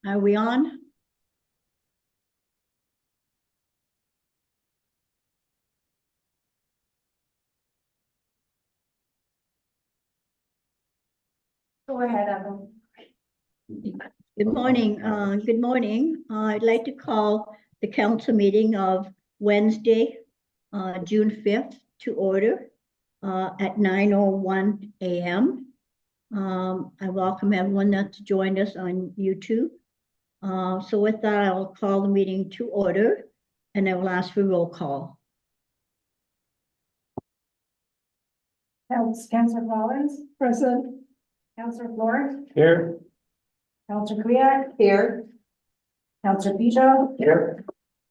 Are we on? Go ahead, Ethel. Good morning. Good morning. I'd like to call the council meeting of Wednesday, June 5th to order at 9:01 a.m. I welcome everyone that's joined us on YouTube. So with that, I will call the meeting to order and I will ask for roll call. Councillor Collins. Present. Councillor Florent. Here. Councillor Kuyak. Here. Councillor Picho. Here.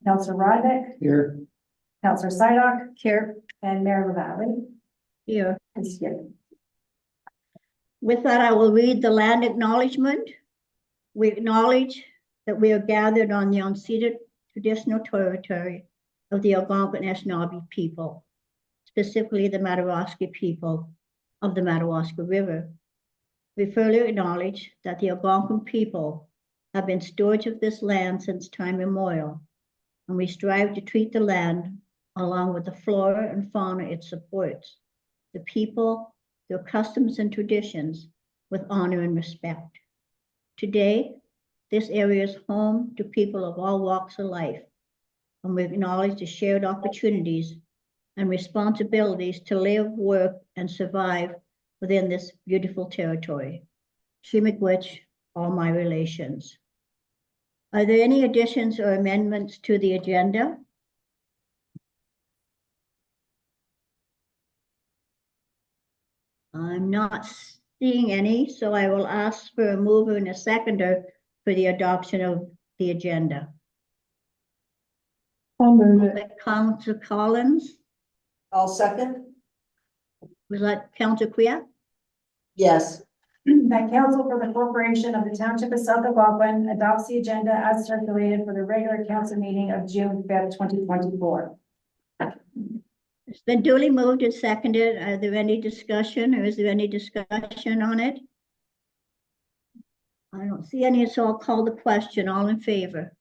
Councillor Rodnick. Here. Councillor Sidoc. Here. And Mayor LaValle Here. is here. With that, I will read the land acknowledgement. We acknowledge that we are gathered on the unceded traditional territory of the Algonquin Anishinaabe people, specifically the Madawaska people of the Madawaska River. We further acknowledge that the Algonquin people have been stewards of this land since time immemorial, and we strive to treat the land, along with the flora and fauna it supports, the people, their customs and traditions, with honor and respect. Today, this area is home to people of all walks of life, and we acknowledge the shared opportunities and responsibilities to live, work, and survive within this beautiful territory. Shimmiigwech, all my relations. Are there any additions or amendments to the agenda? I'm not seeing any, so I will ask for a mover and a seconder for the adoption of the agenda. I'll move it. Councillor Collins, I'll second. was that Councillor Kuyak? Yes. That council for the corporation of the Township of South Algonquin adopts the agenda as circulated for the regular council meeting of June 5th, 2024. It's been duly moved and seconded. Are there any discussion or is there any discussion on it? I don't see any, so I'll call the question. All in favor?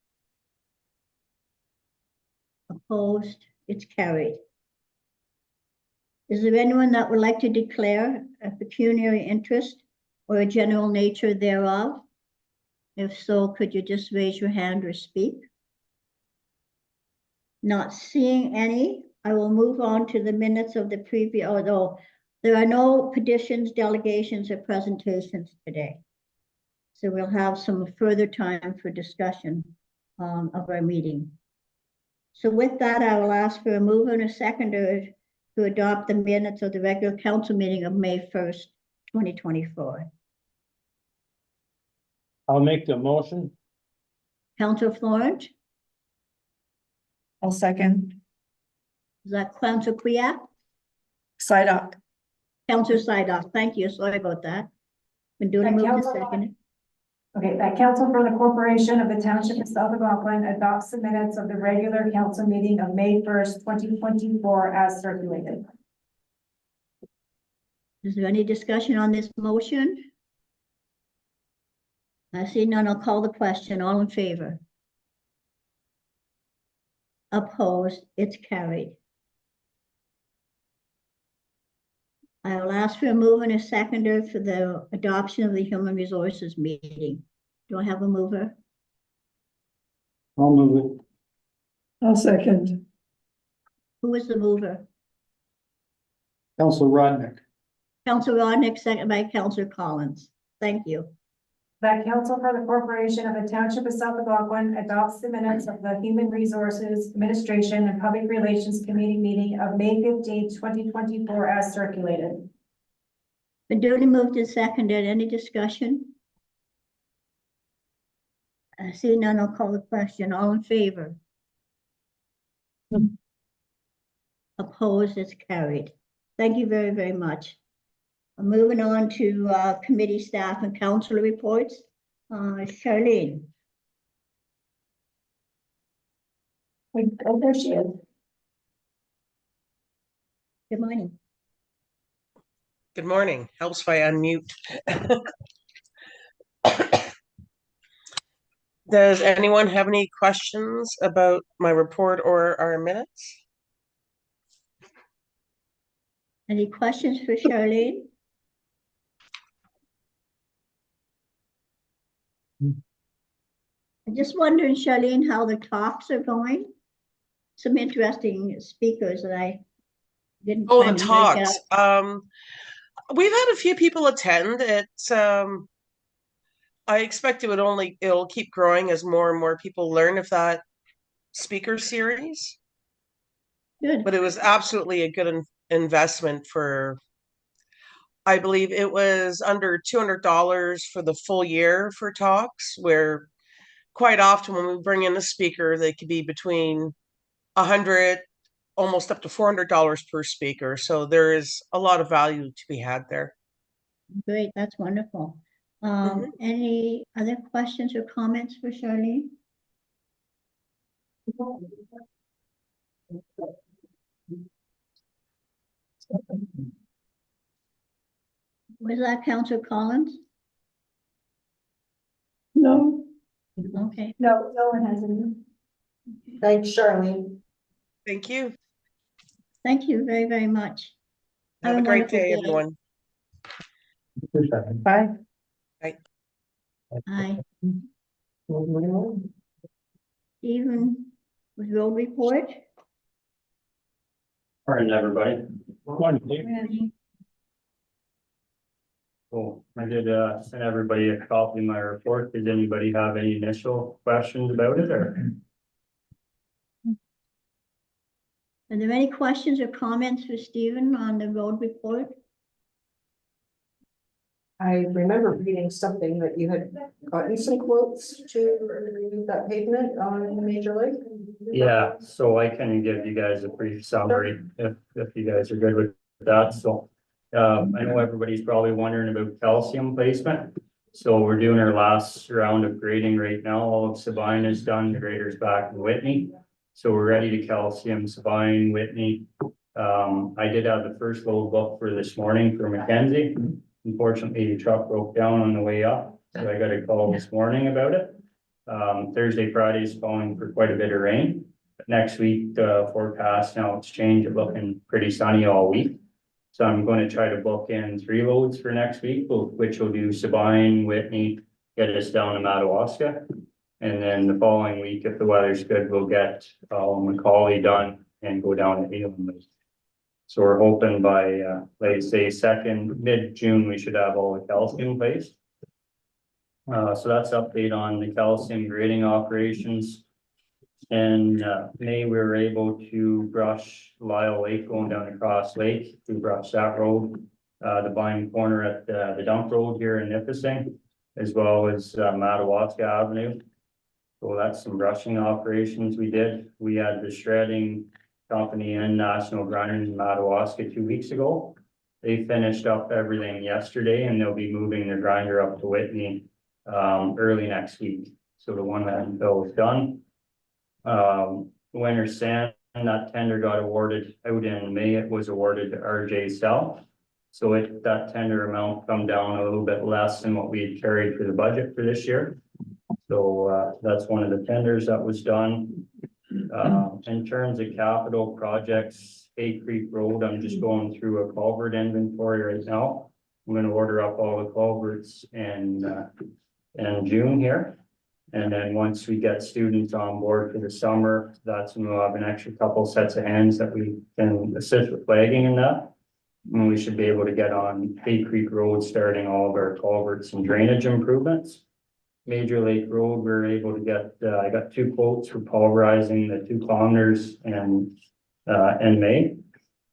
Opposed? It's carried. Is there anyone that would like to declare a pecuniary interest or a general nature thereof? If so, could you just raise your hand or speak? Not seeing any, I will move on to the minutes of the previous, although there are no petitions, delegations, or presentations today. So we'll have some further time for discussion of our meeting. So with that, I will ask for a mover and a seconder to adopt the minutes of the regular council meeting of May 1st, 2024. I'll make the motion. Councillor Florent, I'll second. is that Councillor Kuyak? Sidoc. Councillor Sidoc, thank you, sorry about that. Been duly moved and seconded. Okay, that council for the corporation of the Township of South Algonquin adopts the minutes of the regular council meeting of May 1st, 2024 as circulated. Is there any discussion on this motion? I see none, I'll call the question. All in favor? Opposed? It's carried. I will ask for a mover and a seconder for the adoption of the Human Resources meeting. Do I have a mover? I'll move it. I'll second. Who is the mover? Councillor Rodnick. Councillor Rodnick, second by Councillor Collins. Thank you. That council for the corporation of the Township of South Algonquin adopts the minutes of the Human Resources Administration and Public Relations Committee meeting of May 15th, 2024 as circulated. Been duly moved and seconded. Any discussion? I see none, I'll call the question. All in favor? Opposed? It's carried. Thank you very, very much. Moving on to committee staff and council reports. Charlene. Oh, there she is. Good morning. Good morning. Helps if I unmute. Does anyone have any questions about my report or our minutes? Any questions for Charlene? I'm just wondering, Charlene, how the talks are going. Some interesting speakers that I didn't. Oh, the kind of make talks. out. We've had a few people attend. I expect it'll keep growing as more and more people learn of that speaker series. Good. But it was absolutely a good investment I believe it was under $200 for the full year for talks, where quite often when we bring in a speaker, they could be between 100, almost up to $400 per speaker. So there is a lot of value to be had there. Great, that's wonderful. Any other questions or comments for Charlene? Was that Councillor Collins? No. Okay, No, no one has any. Thanks, Charlene. Thank you. thank you very, very much. Have a great wonderful day, everyone. Bye. Aye. Stephen, with road report? Morning, everybody. Morning, Dave. Cool. I did send everybody a copy of my report. Did anybody have any initial questions about it or? Are there any questions or comments for Stephen on the road report? I remember reading something that you had gotten some quotes to remove that pavement on Major Lake. Yeah, so I can give you guys a brief summary if you guys are good with that. So I know everybody's probably wondering about calcium placement. So we're doing our last round of grading right now. All of Sabine is done. The grader's back in Whitney. So we're ready to calcium Sabine, Whitney. I did have the first load booked for this morning for Mackenzie. Unfortunately, the truck broke down on the way up, so I got a call this morning about it. Thursday, Friday is calling for quite a bit of rain. But next week, forecast now it's changed, it's looking pretty sunny all week. So I'm going to try to book in 3 loads for next week, which will do Sabine, Whitney, get us down to Madawaska. And then the following week, if the weather's good, we'll get Macaulay done and go down to Elam. So we're hoping by, let's say mid-June, we should have all the calcium placed. So that's update on the calcium grading operations. And May, we were able to brush Lyle Lake going down across Lake. We brushed that road, the bind corner at the dump road here in Nipissing, as well as Madawaska Avenue. So that's some brushing operations we did. We had the shredding company and National Grinders in Madawaska 2 weeks ago. They finished up everything yesterday and they'll be moving their grinder up to Whitney early next week. So the one that was done. Winter sand, that tender got awarded out in May. It was awarded to RJ South. So that tender amount come down a little bit less than what we had carried for the budget for this year. So that's one of the tenders that was done. In terms of capital projects, Hay Creek Road, I'm just going through a culvert inventory right now. I'm going to order up all the culverts in June here. And then once we get students on board for the summer, that's when we'll have an extra couple sets of hands that we can assist with flagging in that. And we should be able to get on Hay Creek Road, starting all of our culverts and drainage improvements. Major Lake Road, we were able to get, I got 2 quotes for pulverizing the 2 kilometers in May.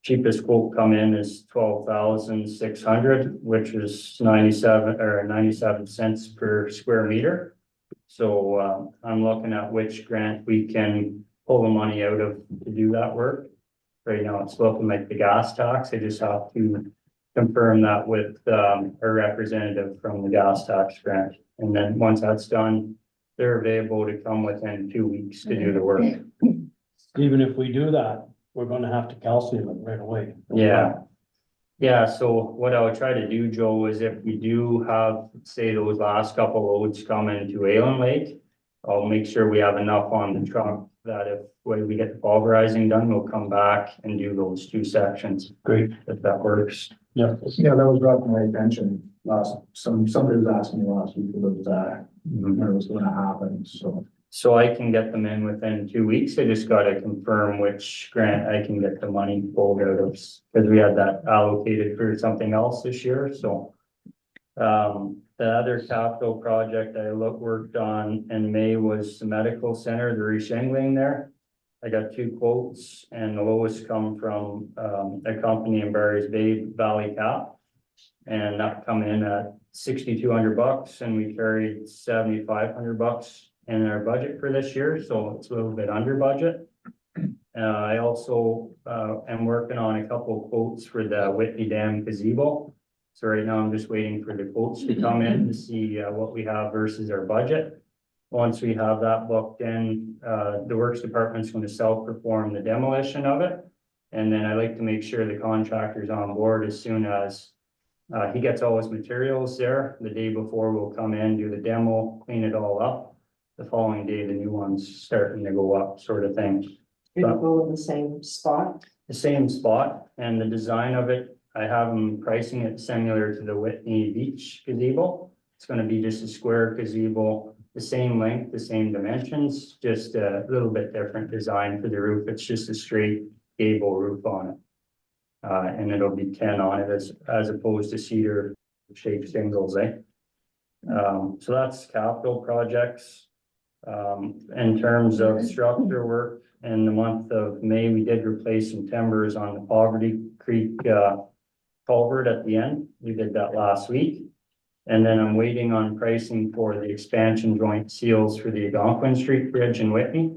Cheapest quote come in is 12,600, which is 97 cents per square meter. So I'm looking at which grant we can pull the money out of to do that work. Right now it's looking like the gas tax. I just have to confirm that with a representative from the gas tax grant. And then once that's done, they're available to come within 2 weeks to do the work. Even if we do that, we're gonna have to calcium it right away. Yeah. Yeah, so what I would try to do, Joe, is if we do have, say, those last couple loads come into Allen Lake, I'll make sure we have enough on the truck that if when we get the pulverizing done, we'll come back and do those 2 sections, Great, if that works. yeah. Yeah, that was brought to my attention somebody was asking me last week about that, when it was gonna happen, so. So I can get them in within 2 weeks. I just gotta confirm which grant I can get the money pulled out of, because we had that allocated for something else this year, so. The other capital project I worked on in May was the medical center, the reshingling there. I got 2 quotes and the lowest come from, a company in Barry's Bay, Valley Cap. And that come in at $6,200 and we carried $7,500 in our budget for this year, so it's a little bit under budget. I also, am working on a couple of quotes for the Whitney Dam gazebo. So right now I'm just waiting for the quotes to come in to see, what we have versus our budget. Once we have that booked in, the works department's going to self-perform the demolition of it. And then I like to make sure the contractor's on board as soon as he gets all his materials there. The day before we'll come in, do the demo, clean it all up. The following day, the new one's starting to go up, sort of thing. Did it go in the same spot? The same spot, and the design of it, I have them pricing it similar to the Whitney Beach gazebo. It's gonna be just a square gazebo, the same length, the same dimensions, just a little bit different design for the roof. It's just a straight gable roof on it. And it'll be 10 on it as opposed to cedar shaped shingles, eh? So that's capital projects. In terms of structure work, in the month of May, we did replace some timbers on the Poverty Creek, culvert at the end. We did that last week. And then I'm waiting on pricing for the expansion joint seals for the Algonquin Street Bridge in Whitney.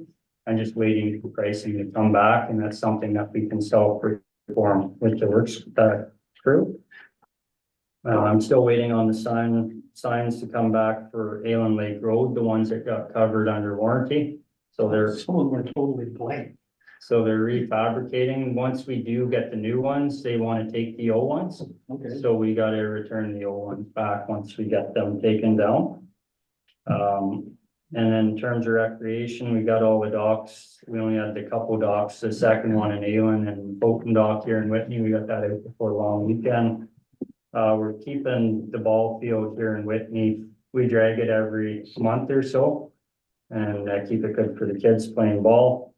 I'm just waiting for pricing to come back, and that's something that we can self-perform with the works crew. I'm still waiting on the signs to come back for Allen Lake Road, the ones that got covered under warranty. So they're Some of them are totally blank. So they're refabricating. Once we do get the new ones, they want to take the old ones. Okay. So we gotta return the old ones back once we get them taken down. And then in terms of recreation, we got all the docks. We only had the couple docks, the second one in Aylen and Bolton Dock here in Whitney. We got that out before a long weekend. We're keeping the ball field here in Whitney. We drag it every month or so. And keep it good for the kids playing ball.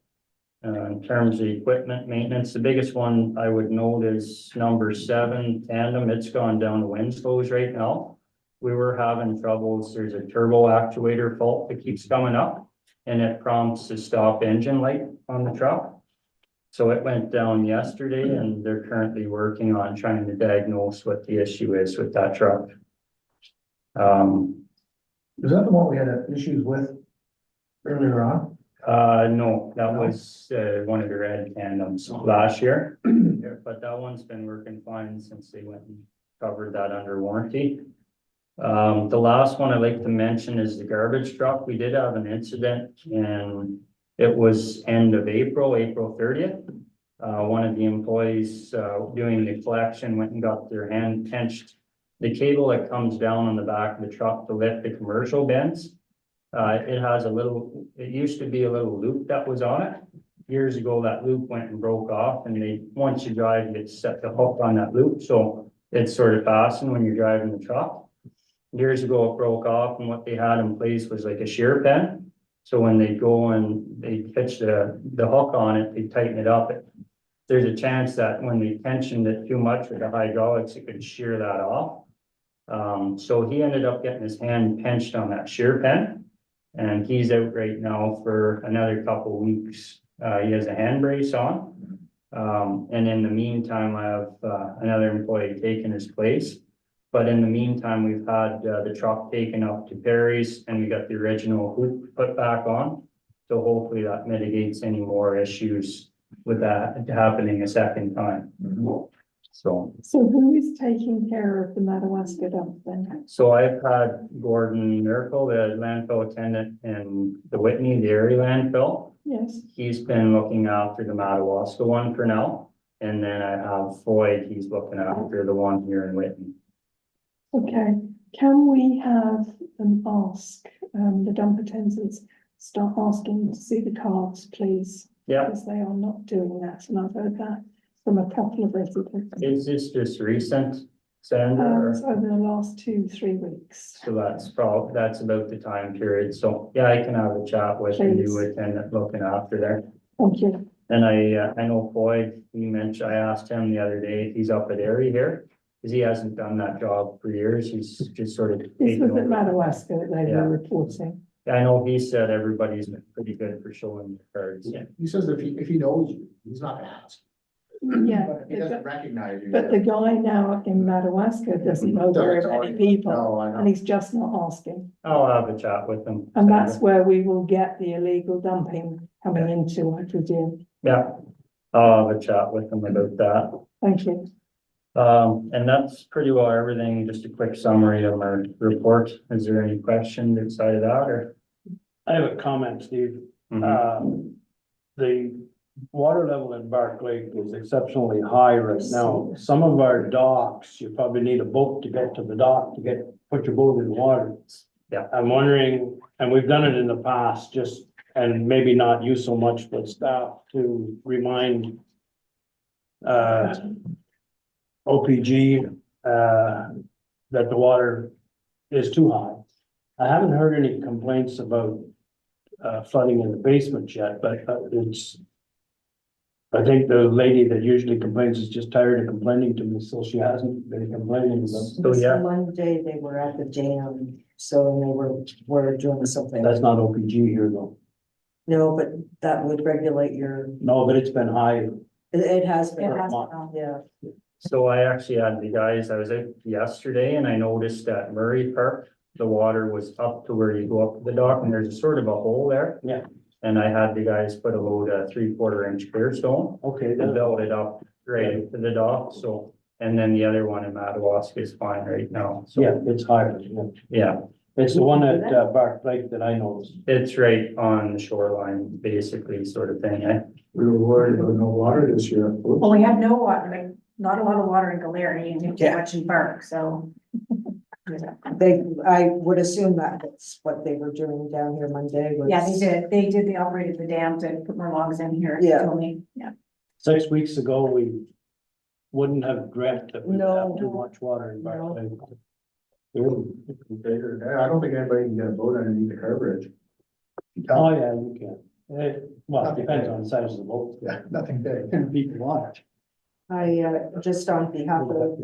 In terms of equipment maintenance, the biggest one I would note is number 7 tandem. It's gone down to Winslow's right now. We were having troubles. There's a turbo actuator fault that keeps coming up and it prompts a stop engine light on the truck. So it went down yesterday and they're currently working on trying to diagnose what the issue is with that truck. Is that the one we had issues with earlier on? No, that was, one of the red tandems last year, but that one's been working fine since they went and covered that under warranty. The last one I'd like to mention is the garbage truck. We did have an incident and it was end of April 30th. One of the employees, doing the collection went and got their hand pinched. The cable that comes down on the back of the truck to lift the commercial bins. It has it used to be a little loop that was on it. Years ago, that loop went and broke off and once you drive, you set the hook on that loop. So it's sort of fastened when you're driving the truck. Years ago, it broke off and what they had in place was like a shear pin. So when they go and they pitch the hook on it, they tighten it up. There's a chance that when they tensioned it too much with the hydraulics, it could shear that off. So he ended up getting his hand pinched on that shear pin. And he's out right now for another couple of weeks. He has a hand brace on. And in the meantime, I have another employee taking his place. But in the meantime, we've had the truck taken up to Perry's and we got the original hoop put back on. So hopefully that mitigates any more issues with that happening a second time. So who is taking care of the Madawaska dump then? So I've had Gordon Miracle, the landfill attendant in the Whitney, the area landfill. Yes. He's been looking after the Madawaska one for now. And then I have Floyd, he's looking after the one here in Whitney. Okay, can we have them ask the dump attendants start asking to see the cards, please, Yeah, because they are not doing that, and I've heard that from a couple of residents. is this just recent, Sandra? It's over the last 2-3 weeks. So that's about the time period, so, yeah, I can have a chat with and do Please. it and looking after there. Thank you. And I know Floyd, he mentioned, I asked him the other day, if he's up at Erie here, because he hasn't done that job for years, he's just sort of. This taken was at over. Madawaska that they Yeah. were reporting. I know he said everybody's been pretty good for showing the cards. He says if he knows you, he's not gonna ask. Yeah, But if he doesn't recognize you. but the guy now in Madawaska doesn't know very many people, No, I and know. he's just not asking. I'll have a chat with him. And that's where we will get the illegal dumping coming into, I presume. Yeah, I'll have a chat with him about that. Thank you. And that's pretty well everything, just a quick summary of our report. Is there any questions inside of that or? I have a comment, Steve. The water level in Bark Lake is exceptionally high right now. Some of our docks, you probably need a boat to get to the dock to put your boat in the water. Yeah. I'm wondering, and we've done it in the past, just, and maybe not you so much, but staff to remind OPG, that the water is too high. I haven't heard any complaints about flooding in the basement yet, but I think the lady that usually complains is just tired of complaining to me, so she hasn't been complaining about. So, yeah. Monday, they were at the dam, so they were doing something. That's not OPG here though. No, but that would regulate your, No, but it's been high. it has been, It has yeah. So I actually had the guys, I was out yesterday and I noticed at Murray Park, the water was up to where you go up to the dock and there's a sort of a hole there. Yeah. And I had the guys put a load of 3/4 inch clear stone Okay, and then, build it up right to the dock, so. And then the other one in Madawaska is fine right now, so. yeah, it's higher. Yeah. Yeah, It's the one at Bark Lake that I noticed. it's right on the shoreline, basically, sort of thing, eh? We were worried about no water this year. Well, we have no water, like, not a lot of water in Galeri and too Yeah. much in Burke, so. I would assume that's what they were doing down here Monday was. Yeah, they did, they operated the dam to put more logs in here. Yeah. told me. Yeah. 6 weeks ago, we wouldn't have dreamt that we'd No. have too much water in Bark No. Lake. I don't think anybody can get a boat underneath the curb bridge. Oh, yeah, you can. Well, it depends on the size of the boat. Yeah, nothing big. People want it. I, just on behalf of,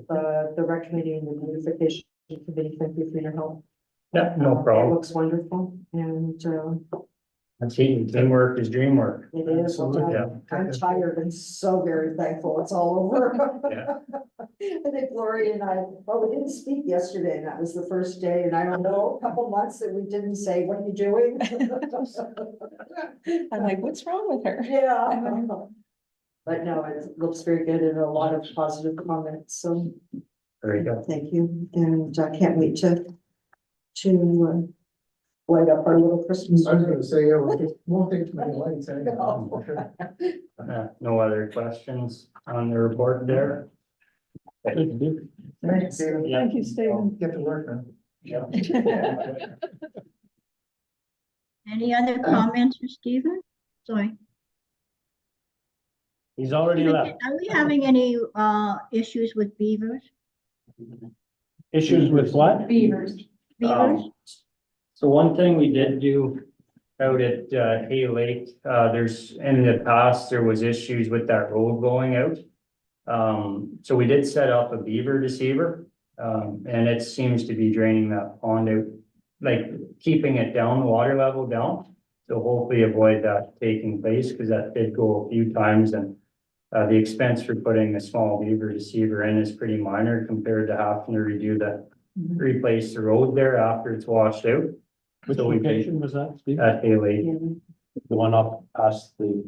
the rec committee and the beautification committee, thank you for your help. Yeah, no It problem. looks wonderful and, Teamwork is dream work. it is, Absolutely. Yeah. I'm tired and so very thankful it's all over. Yeah. I think Lori and I, well, we didn't speak yesterday and that was the first day and I don't know, a couple months that we didn't say, what are you doing? I'm like, what's wrong with her? Yeah. But no, it looks very good and a lot of positive comments, so Very good. thank you. And I can't wait to light up our little Christmas. I was gonna say, yeah, won't take too many lights anyhow. for sure. No other questions on the report there? Thanks, Stephen. Yeah. Thank you, Stephen. Get to work, man. Yeah. Any other comments for Stephen? Sorry. He's already left. Are we having any issues with beavers? Issues with what? Beavers. Beavers? So one thing we did do out at Hay Lake, there's, in the past, there was issues with that road going out. So we did set up a beaver deceiver, and it seems to be draining that pond out, like keeping it down, the water level down. So hopefully avoid that taking place, because that did go a few times and the expense for putting a small beaver deceiver in is pretty minor compared to having to replace the road there after it's washed out. Which So we paid location was that, Steve? at Hay Lake. The one up past the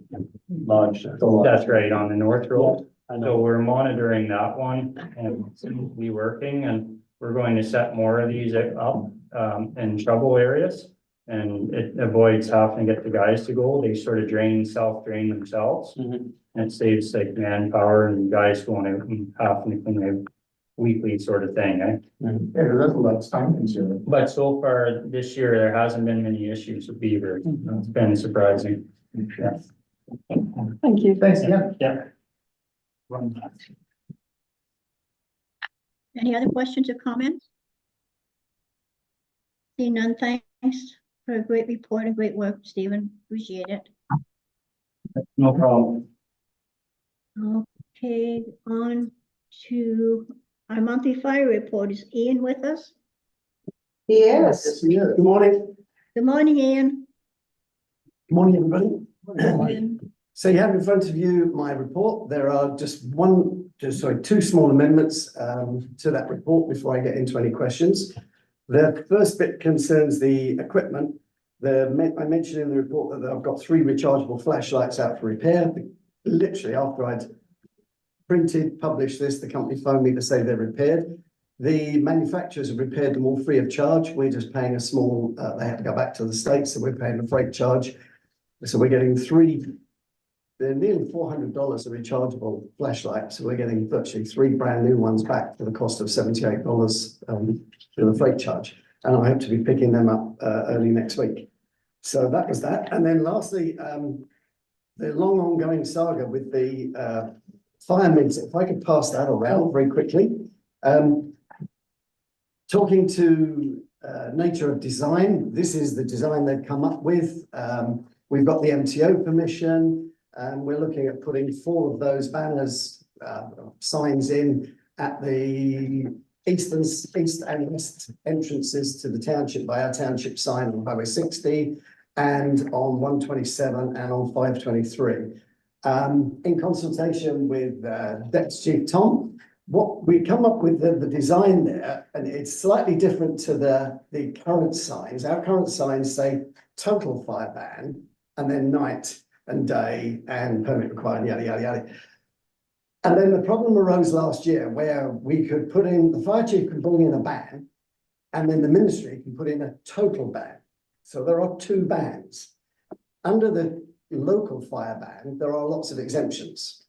lodge there. That's right, on the north road. I So know. we're monitoring that one and it's gonna be working and we're going to set more of these up in trouble areas. And it avoids having to get the guys to go. They sort of self-drain themselves. Mhm. And it saves like manpower and guys going out and having to clean out weekly sort of thing, eh? Yeah, that's time consuming. But so far this year, there hasn't been many issues with beaver. It's been surprising. Yeah. Thank you. Thanks again. Yeah. Any other questions or comments? Seeing none, thanks for a great report and great work, Stephen. Appreciate it. No problem. Okay, on to our monthly fire report. Is Ian with us? Yes. Good morning. Good morning, Ian. Good morning, everybody. Ian. So you have in front of you my report. There are just two small amendments to that report before I get into any questions. The first bit concerns the equipment. I mentioned in the report that I've got 3 rechargeable flashlights out for repair. Literally after I'd published this, the company phoned me to say they're repaired. The manufacturers have repaired them all free of charge. We're just paying a small, they had to go back to the States, so we're paying a freight charge. So we're getting 3, they're nearly $400 a rechargeable flashlight. So we're getting virtually 3 brand new ones back for the cost of $78 for the freight charge. And I hope to be picking them up early next week. So that was that. And then lastly, the long ongoing saga with the fire mids, if I could pass that around very quickly. Talking to Nature of Design, this is the design they've come up with. We've got the MTO permission, and we're looking at putting 4 of those banners, signs in at the east and west entrances to the township by our township sign on Highway 60 and on 127 and on 523. In consultation with Deputy Chief Tom, what we come up with the design there, and it's slightly different to the current signs. Our current signs say total fire ban, and then night and day and permit required, yada, yada, yada. And then the problem arose last year where we could put in, the fire chief could bring in a ban, and then the ministry can put in a total ban. So there are 2 bans. Under the local fire ban, there are lots of exemptions.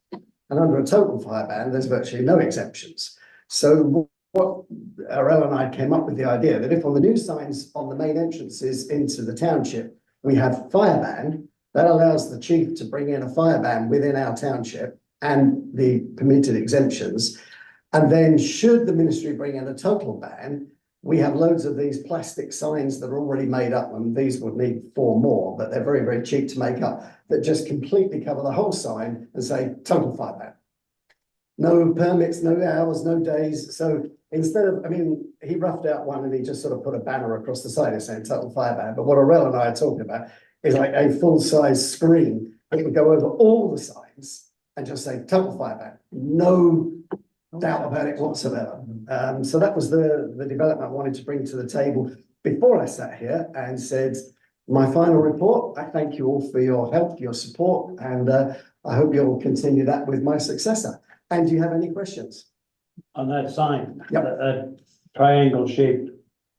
And under a total fire ban, there's virtually no exemptions. So what Earl and I came up with the idea that if on the new signs on the main entrances into the township, we have fire ban, that allows the chief to bring in a fire ban within our township and the permitted exemptions. And then should the ministry bring in a total ban, we have loads of these plastic signs that are already made up, and these would need 4 more, but they're very, very cheap to make up, that just completely cover the whole sign and say total fire ban. No permits, no hours, no days. So instead of, I mean, he roughed out one and he just sort of put a banner across the side saying total fire ban. But what Aurel and I are talking about is like a full-size screen that would go over all the signs and just say total fire ban. No doubt about it whatsoever. So that was the development I wanted to bring to the table before I sat here and said, my final report, I thank you all for your help, your support, and I hope you'll continue that with my successor. And do you have any questions? On that sign, Yep. that triangle shaped,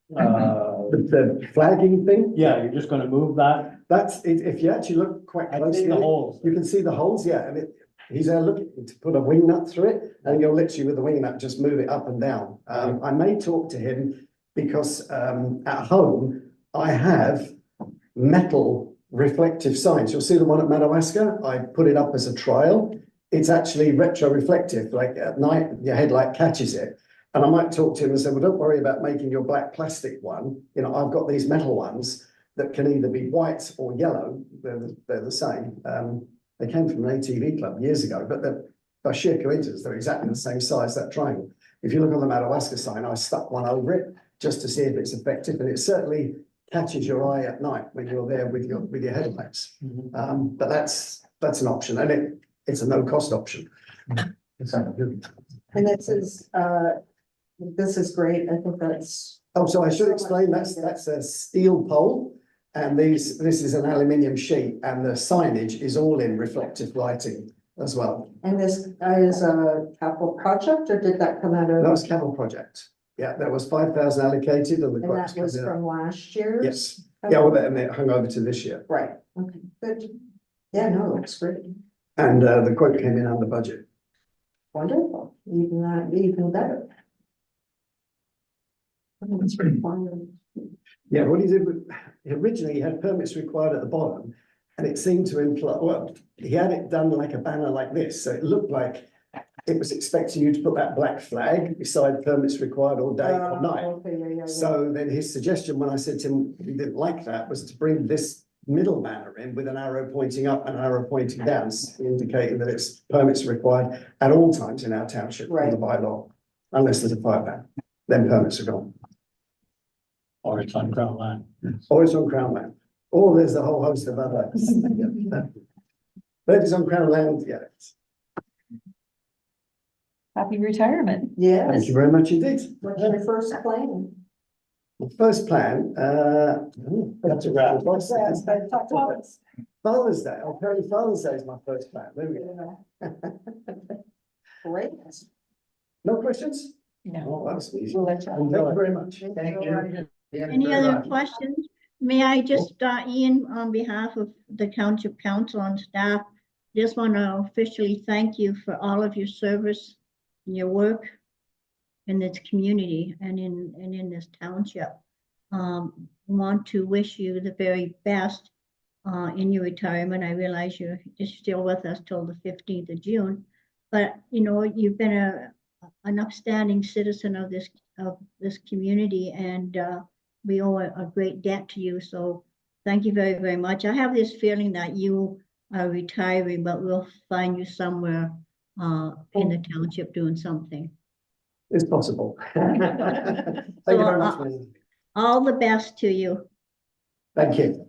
The flagging thing, yeah, you're just gonna move that? that's, if you actually look quite I closely, see the holes. you can see the holes, yeah, and he's looking to put a wing nut through it, and you'll literally with the wing nut just move it up and down. I may talk to him because at home I have metal reflective signs. You'll see the one at Madawaska. I put it up as a trial. It's actually retro-reflective, like at night your headlight catches it. And I might talk to him and say, well, don't worry about making your black plastic one. You know, I've got these metal ones that can either be white or yellow. They're the same. They came from an ATV club years ago, but by sheer coincidence, they're exactly the same size, that triangle. If you look on the Madawaska sign, I stuck one over it just to see if it's effective, and it certainly catches your eye at night when you're there with your headlights. But that's an option, and it's a no-cost option. And this is great. I think that's. Oh, so I should explain, that's a steel pole, and this is an aluminium sheet, and the signage is all in reflective lighting as well. And this is a capital project, or did that come out of? That was capital project. Yeah, there was 5,000 allocated, and the And quotes that was coming out. from last year? Yes, yeah, well, and it hung over to this year, Right, okay, good. Yeah, no, it looks great. and the quote came in under budget. Wonderful, even better. Yeah, what he did, originally he had permits required at the bottom. And it seemed to imply, well, he had it done like a banner like this, so it looked like it was expecting you to put that black flag beside permits required all day or night. Okay, yeah. So then his suggestion, when I said to him, he didn't like that, was to bring this middle banner in with an arrow pointing up and an arrow pointing down, indicating that it's permits required at all times in our township, on the bylaw, unless there's a fire ban, then permits are gone. Or it's on Crown land. Or it's on Crown land, or there's a whole host of other. But if it's on Crown land, yeah. Happy retirement. Yes. Thank you very much indeed. What's your first plan? The first plan, that's a wrap. Father's Day, apparently Father's Day is my first plan, there we go. Great. No questions? No. Oh, that's easy. We'll let you- Thank you very much. Thank you. Any other questions? May I just, Ian, on behalf of the Township Council and staff, just want to officially thank you for all of your service and your work in this community and in this township. Want to wish you the very best in your retirement. I realize you're still with us till the 15th of June, but you know, you've been an upstanding citizen of this community, and we owe a great debt to you. So thank you very, very much. I have this feeling that you are retiring, but we'll find you somewhere in the township doing something. It's possible. Thank you very much. Mary. All the best to you. Thank you.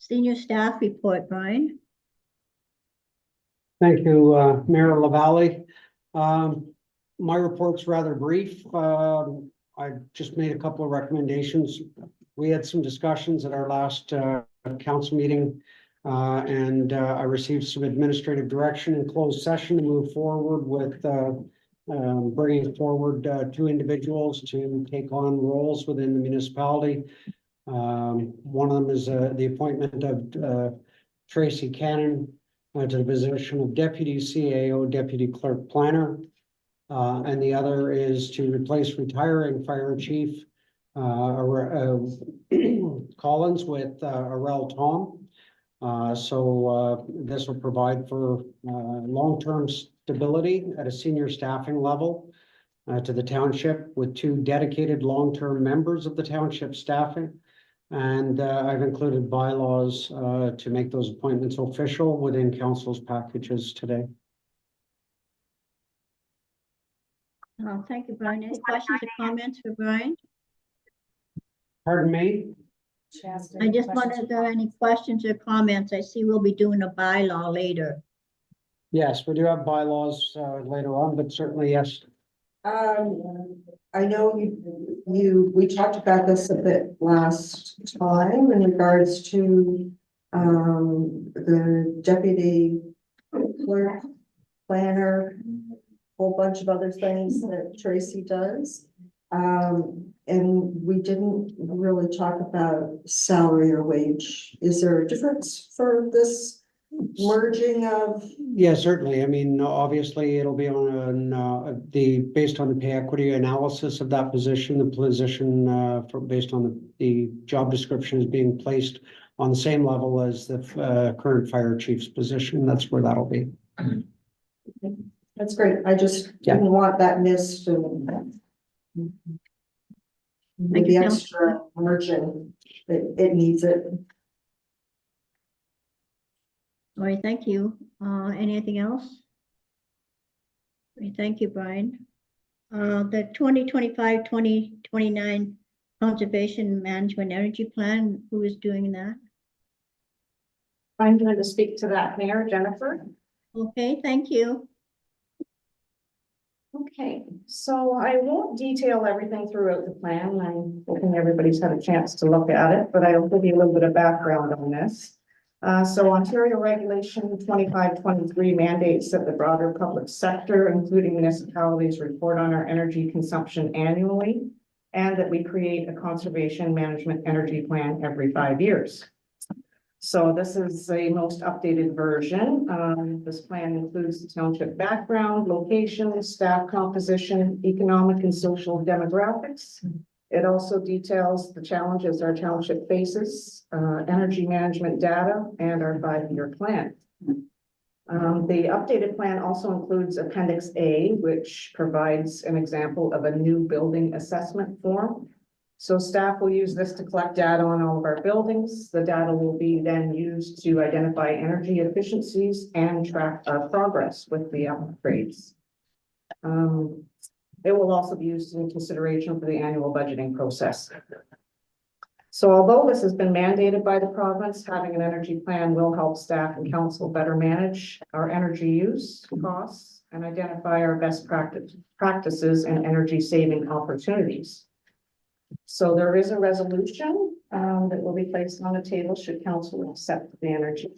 Senior staff report, Brian. Thank you, Mayor LaValle. My report's rather brief. I just made a couple of recommendations. We had some discussions at our last council meeting, and I received some administrative direction in closed session to move forward with bringing forward 2 individuals to take on roles within the municipality. One of them is the appointment of Tracy Cannon to the position of Deputy CAO, Deputy Clerk Planner. And the other is to replace retiring Fire Chief Collins with Arel Tom. So this will provide for long-term stability at a senior staffing level to the township with 2 dedicated long-term members of the township staffing. And I've included bylaws to make those appointments official within council's packages today. Thank you, Brian. Any questions or comments for Brian? Pardon me? I just wondered if there are any questions or comments. I see we'll be doing a bylaw later. Yes, we do have bylaws later on, but certainly, yes. I know we talked about this a bit last time in regards to the deputy clerk, planner, whole bunch of other things that Tracy does. And we didn't really talk about salary or wage. Is there a difference for this merging of? Yeah, certainly. I mean, obviously, it'll be on based on the pay equity analysis of that position. The position based on the job description is being placed on the same level as the current fire chief's position. That's where that'll be. That's great. I just didn't want that missed. The extra merging, it needs it. All right, thank you. Anything else? All right, thank you, Brian. The 2025-2029 Conservation Management Energy Plan, who is doing that? I'm going to speak to that, Mayor Jennifer. Okay, thank you. Okay, so I won't detail everything throughout the plan. I'm hoping everybody's had a chance to look at it, but I'll give you a little bit of background on this. So Ontario Regulation 2523 mandates that the broader public sector, including municipalities, report on our energy consumption annually, and that we create a conservation management energy plan every 5 years. So this is a most updated version. This plan includes the township background, location, staff composition, economic and social demographics. It also details the challenges our township faces, energy management data, and our 5-year plan. The updated plan also includes Appendix A, which provides an example of a new building assessment form. So staff will use this to collect data on all of our buildings. The data will be then used to identify energy efficiencies and track our progress with the upgrades. It will also be used in consideration for the annual budgeting process. So although this has been mandated by the province, having an energy plan will help staff and council better manage our energy use costs and identify our best practices and energy saving opportunities. So there is a resolution that will be placed on the table should council accept the energy.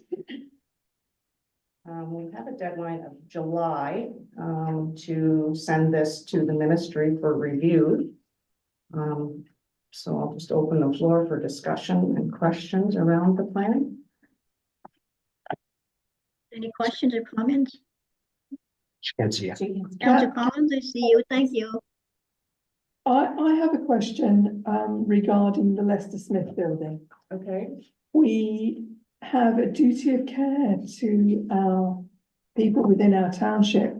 We have a deadline of July to send this to the ministry for review. So I'll just open the floor for discussion and questions around the plan. Any questions or comments? Can't see it. Councillor Collins, I see you. Thank you. I have a question regarding the Leicester Smith building. Okay. We have a duty of care to our people within our township.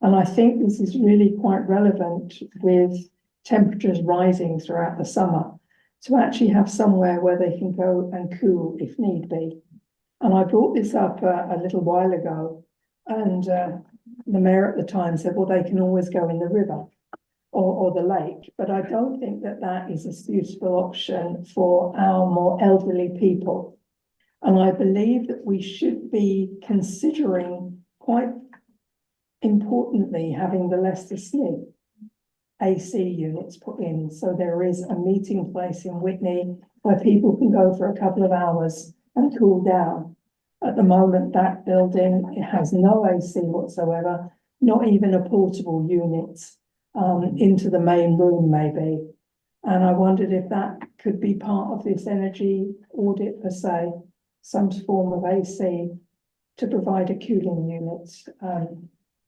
And I think this is really quite relevant with temperatures rising throughout the summer to actually have somewhere where they can go and cool if need be. And I brought this up a little while ago, and the mayor at the time said, well, they can always go in the river or the lake, but I don't think that that is a suitable option for our more elderly people. And I believe that we should be considering quite importantly having the Leicester Smith AC units put in. So there is a meeting place in Whitney where people can go for a couple of hours and cool down. At the moment, that building, it has no AC whatsoever, not even a portable unit into the main room maybe. And I wondered if that could be part of this energy audit per se, some form of AC to provide a cooling unit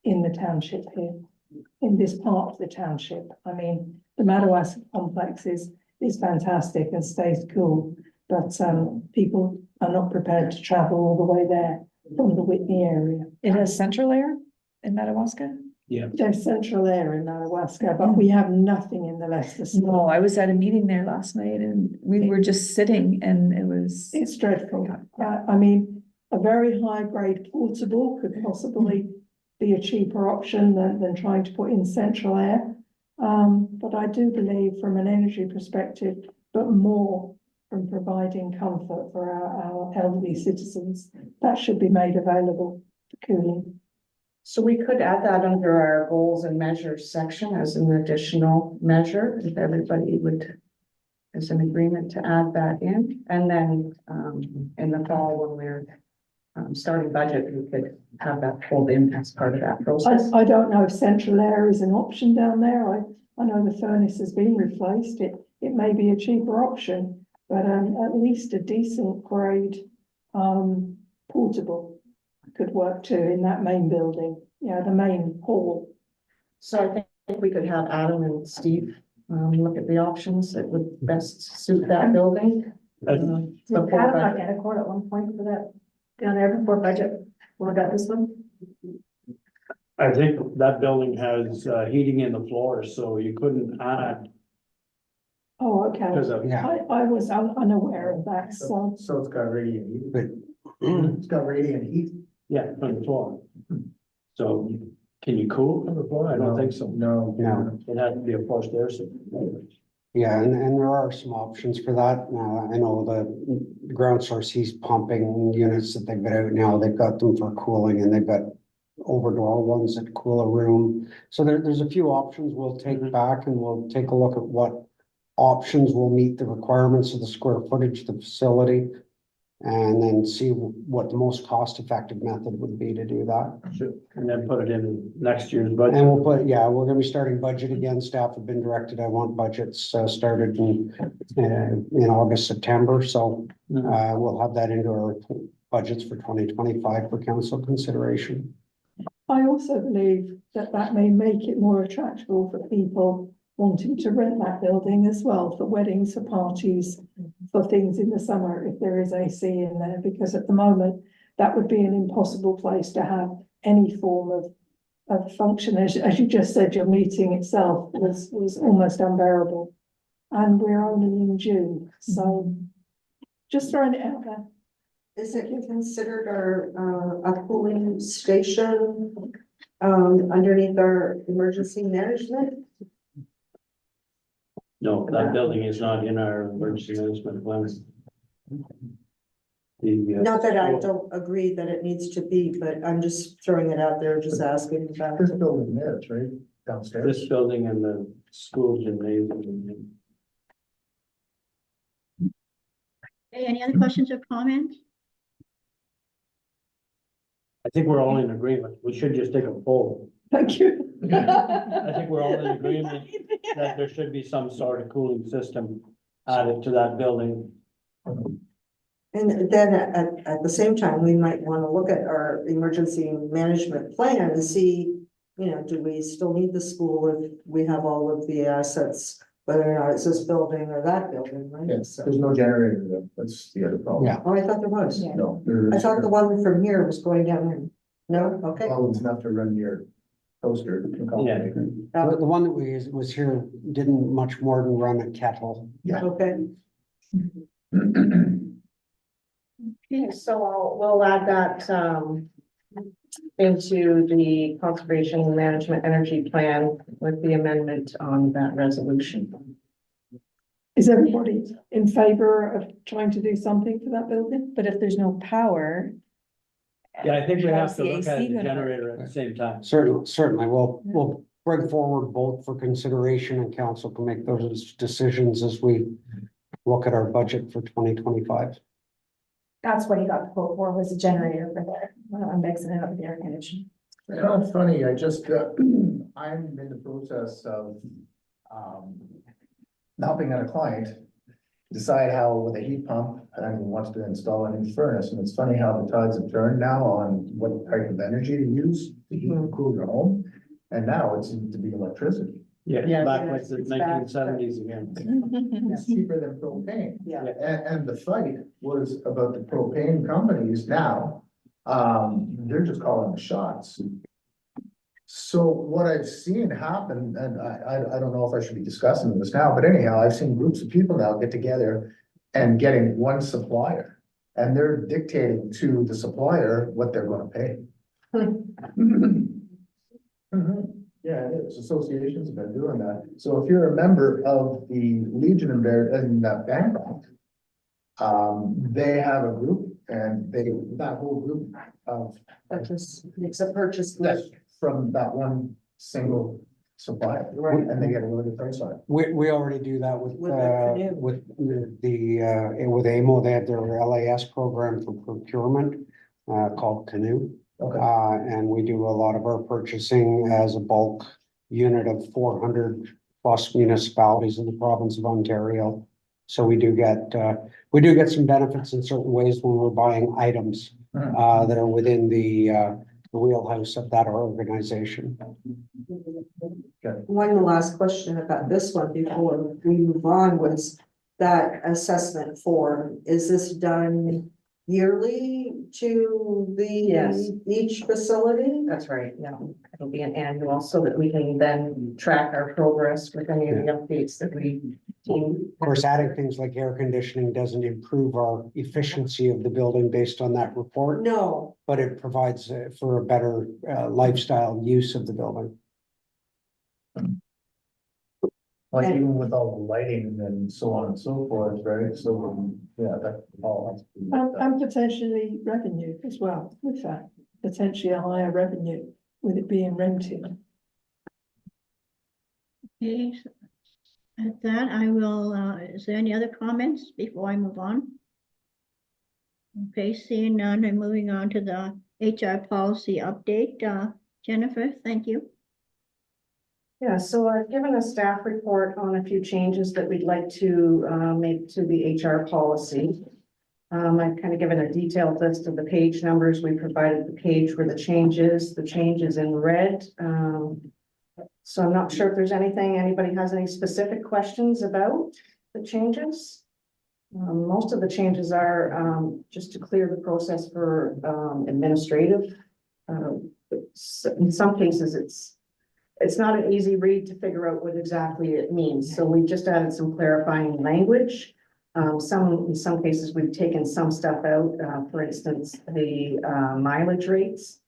in the township here, in this part of the township. I mean, the Madawaska complex is fantastic and stays cool, but people are not prepared to travel all the way there from the Whitney area. It has central air in Madawaska? Yeah. There's central air in Madawaska, but we have nothing in the Leicester Smith. No, I was at a meeting there last night and we were just sitting and it was. It's dreadful. I mean, a very high grade portable could possibly be a cheaper option than trying to put in central air. But I do believe from an energy perspective, but more from providing comfort for our elderly citizens, that should be made available for cooling. So we could add that under our goals and measures section as an additional measure, if everybody would, as an agreement to add that in. And then in the fall, when we're starting budget, we could have that pulled in as part of that process. I don't know if central air is an option down there. I know the furnace has been replaced. It may be a cheaper option, but at least a decent grade portable could work too in that main building, the main hall. So I think we could have Adam and Steve look at the options that would best suit that building. Adam got Anacord at one point for that down there before budget. What about this one? I think that building has heating in the floors, so you couldn't add Oh, okay. because of. I was unaware of that, so. So it's got radiant heat. But It's got radiant heat. Yeah, from the floor. So can you cool from the floor? I don't think so. No. No. It has to be a forced air system. yeah, and there are some options for that. I know the ground source heat pumping units that they've got out now, they've got them for cooling and they've got overdraw ones that cool a room. So there's a few options we'll take back and we'll take a look at what options will meet the requirements of the square footage of the facility. and then see what the most cost-effective method would be to do that. And then put it in next year's budget. And we'll put, yeah, we're gonna be starting budget again. Staff have been directed, I want budgets started in August, September, so we'll have that into our budgets for 2025 for council consideration. I also believe that that may make it more attractive for people wanting to rent that building as well, for weddings, for parties, for things in the summer, if there is AC in there, because at the moment, that would be an impossible place to have any form of function. As you just said, your meeting itself was almost unbearable. And we're only in June, so just throwing it out there. Is it considered a cooling station underneath our emergency management? No, that building is not in our emergency management plan. Not that I don't agree that it needs to be, but I'm just throwing it out there, just asking about. This building there, it's right downstairs. This building and the school gymnasium. Okay, any other questions or comments? I think we're all in agreement. We should just take a poll. Thank you. I think we're all in agreement that there should be some sort of cooling system added to that building. And then at the same time, we might want to look at our emergency management plan and see, you know, do we still need the school if we have all of the assets, whether or not it's this building or that building, right? Yes, So- there's no generator there. That's the other problem. Yeah. Oh, I thought there was. No. I thought the one from here was going down there. No, okay. Well, it's enough to run your toaster. Yeah. The one that was here didn't much more than run a kettle. Okay. Okay, So we'll add that, into the conservation management energy plan with the amendment on that resolution. Is everybody in favor of trying to do something for that building? But if there's no power, Yeah, I think we have to How's the look at AC the gonna work? generator at the same time. Certainly, we'll bring forward both for consideration, and council can make those decisions as we look at our budget for 2025. That's what he got the quote for, was a generator for there. I'm mixing it up with the air conditioning. You know, it's funny, I just, I'm in the process of, helping out a client decide how with a heat pump and wants to install a new furnace. And it's funny how the tides have turned now on what type of energy to use to heat and cool your home. And now it seems to be electricity. Yeah, Yeah, back yeah, like the it's back. 1970s again. It's cheaper than propane. Yeah. And the fight was about the propane companies now. They're just calling the shots. So what I've seen happen, and I don't know if I should be discussing this now, but anyhow, I've seen groups of people now get together and getting one supplier. And they're dictating to the supplier what they're gonna pay. Yeah, it is. Associations have been doing that. So if you're a member of the Legion of Bangkok, they have a group and that whole group of, It's a purchase. that's from that one single supplier. Right. And they get a really good price on it. We already do that with With the canoe. with AMO. They have their LAS program for procurement called Canoe. Okay. And we do a lot of our purchasing as a bulk unit of 400 plus municipalities in the province of Ontario. So we do get some benefits in certain ways when we're buying items that are within the wheelhouse of that organization. One last question about this one before we move on was that assessment form. Is this done yearly to Yes. each facility? That's right, yeah, it'll be an annual so that we can then track our progress with any of the updates that we do. Of course, adding things like air conditioning doesn't improve our efficiency of the building based on that report, No, but it provides for a better lifestyle use of the building. Like even with all the lighting and so on and so forth, right? So, yeah, that all has to be looked at. And potentially revenue as well with that, potentially a higher revenue with it being rented. okay. So at that, I will, is there any other comments before I move on? Okay, seeing none, I'm moving on to the HR policy update. Jennifer, thank you. Yeah, so I've given a staff report on a few changes that we'd like to make to the HR policy. I've kind of given a detailed list of the page numbers. We provided the page where the changes in red. So I'm not sure if there's anybody has any specific questions about the changes. Most of the changes are just to clear the process for administrative. In some cases, it's not an easy read to figure out what exactly it means. So we just added some clarifying language. In some cases, we've taken some stuff out. For instance, the mileage rates.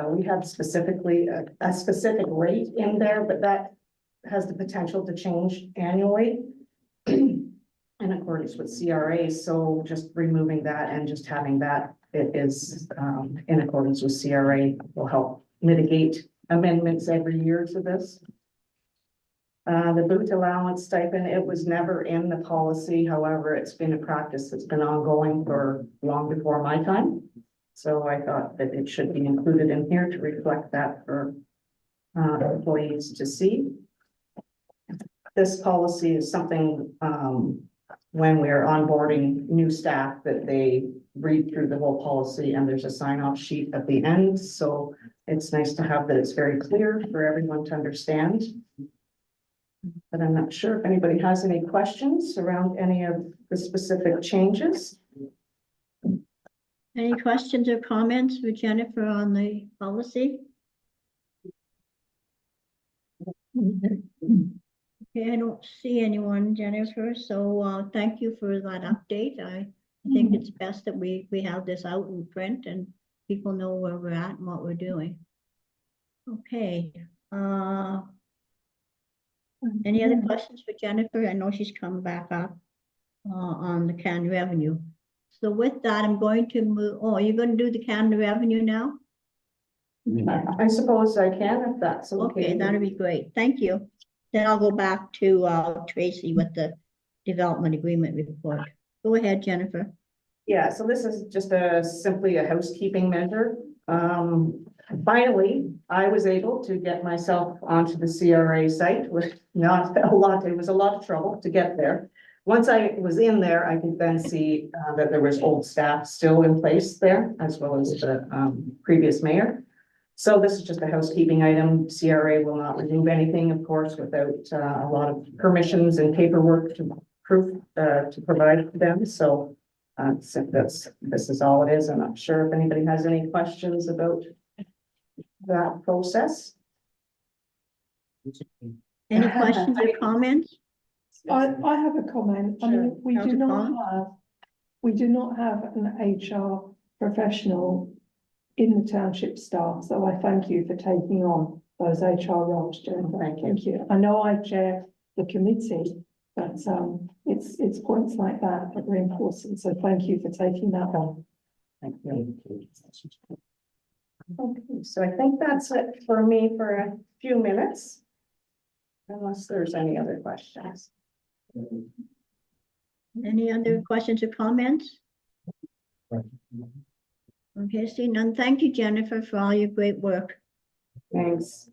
We have specifically a specific rate in there, but that has the potential to change annually in accordance with CRA. So just removing that and just having that it is in accordance with CRA will help mitigate amendments every year to this. The boot allowance stipend, it was never in the policy. However, it's been a practice that's been ongoing for long before my time. So I thought that it should be included in here to reflect that for employees to see. This policy is something when we're onboarding new staff that they read through the whole policy and there's a sign-off sheet at the end. So it's nice to have that it's very clear for everyone to understand. But I'm not sure if anybody has any questions around any of the specific changes. Any questions or comments for Jennifer on the policy? Okay, I don't see anyone, Jennifer, so thank you for that update. I think it's best that we have this out in print and people know where we're at and what we're doing. Okay. Any other questions for Jennifer? I know she's come back up on the canned revenue. So with that, I'm going to move. Oh, you're going to do the canned revenue now? I suppose I can if that's okay. Okay, that'd be great. Thank you. Then I'll go back to Tracy with the development agreement report. Go ahead, Jennifer. Yeah, so this is just simply a housekeeping measure. Finally, I was able to get myself onto the CRA site with not a lot. It was a lot of trouble to get there. Once I was in there, I could then see that there was old staff still in place there, as well as the previous mayor. So this is just a housekeeping item. CRA will not remove anything, of course, without a lot of permissions and paperwork to provide to them. So this is all it is. I'm not sure if anybody has any questions about that process. Any questions or comments? I have a comment. I mean, we do not have an HR professional in the township staff, so I thank you for taking on those HR roles, Jennifer. Thank you. I know I chair the committee, but it's points like that that are important. So thank you for taking that on. Thank you. Okay, so I think that's it for me for a few minutes, unless there's any other questions. Any other questions or comments? Okay, see none. Thank you, Jennifer, for all your great work. Thanks.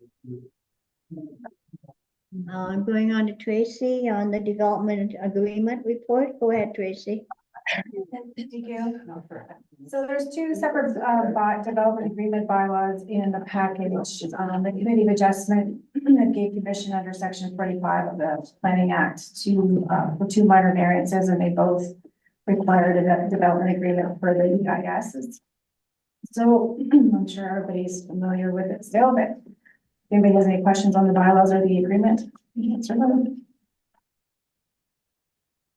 I'm going on to Tracy on the development agreement report. Go ahead, Tracy. Thank you. So there's two separate development agreement bylaws in the package. The committee of adjustment that gave permission under section 45 of the Planning Act to for two minor variances, and they both required a development agreement for the EIS. So I'm sure everybody's familiar with it still, but if anybody has any questions on the bylaws or the agreement, you can answer them.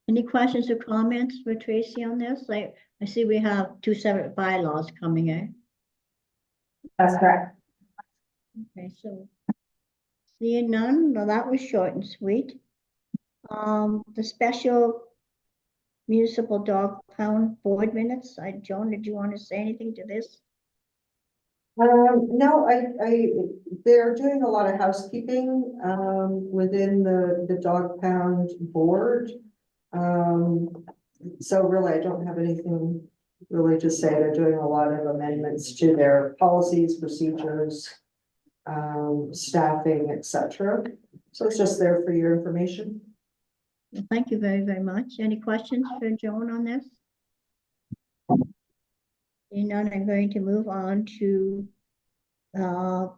Any questions or comments for Tracy on this? Like, I see we have two separate bylaws coming in. That's correct. Okay, so seeing none, well, that was short and sweet. The special municipal dog pound board minutes. Joan, did you want to say anything to this? No, they're doing a lot of housekeeping, within the dog pound board. So really, I don't have anything really to say they're doing a lot of amendments to their policies, procedures, staffing, etc. So it's just there for your information. Well, thank you very, very much. Any questions for Joan on this? Seeing none, I'm going to move on to M&L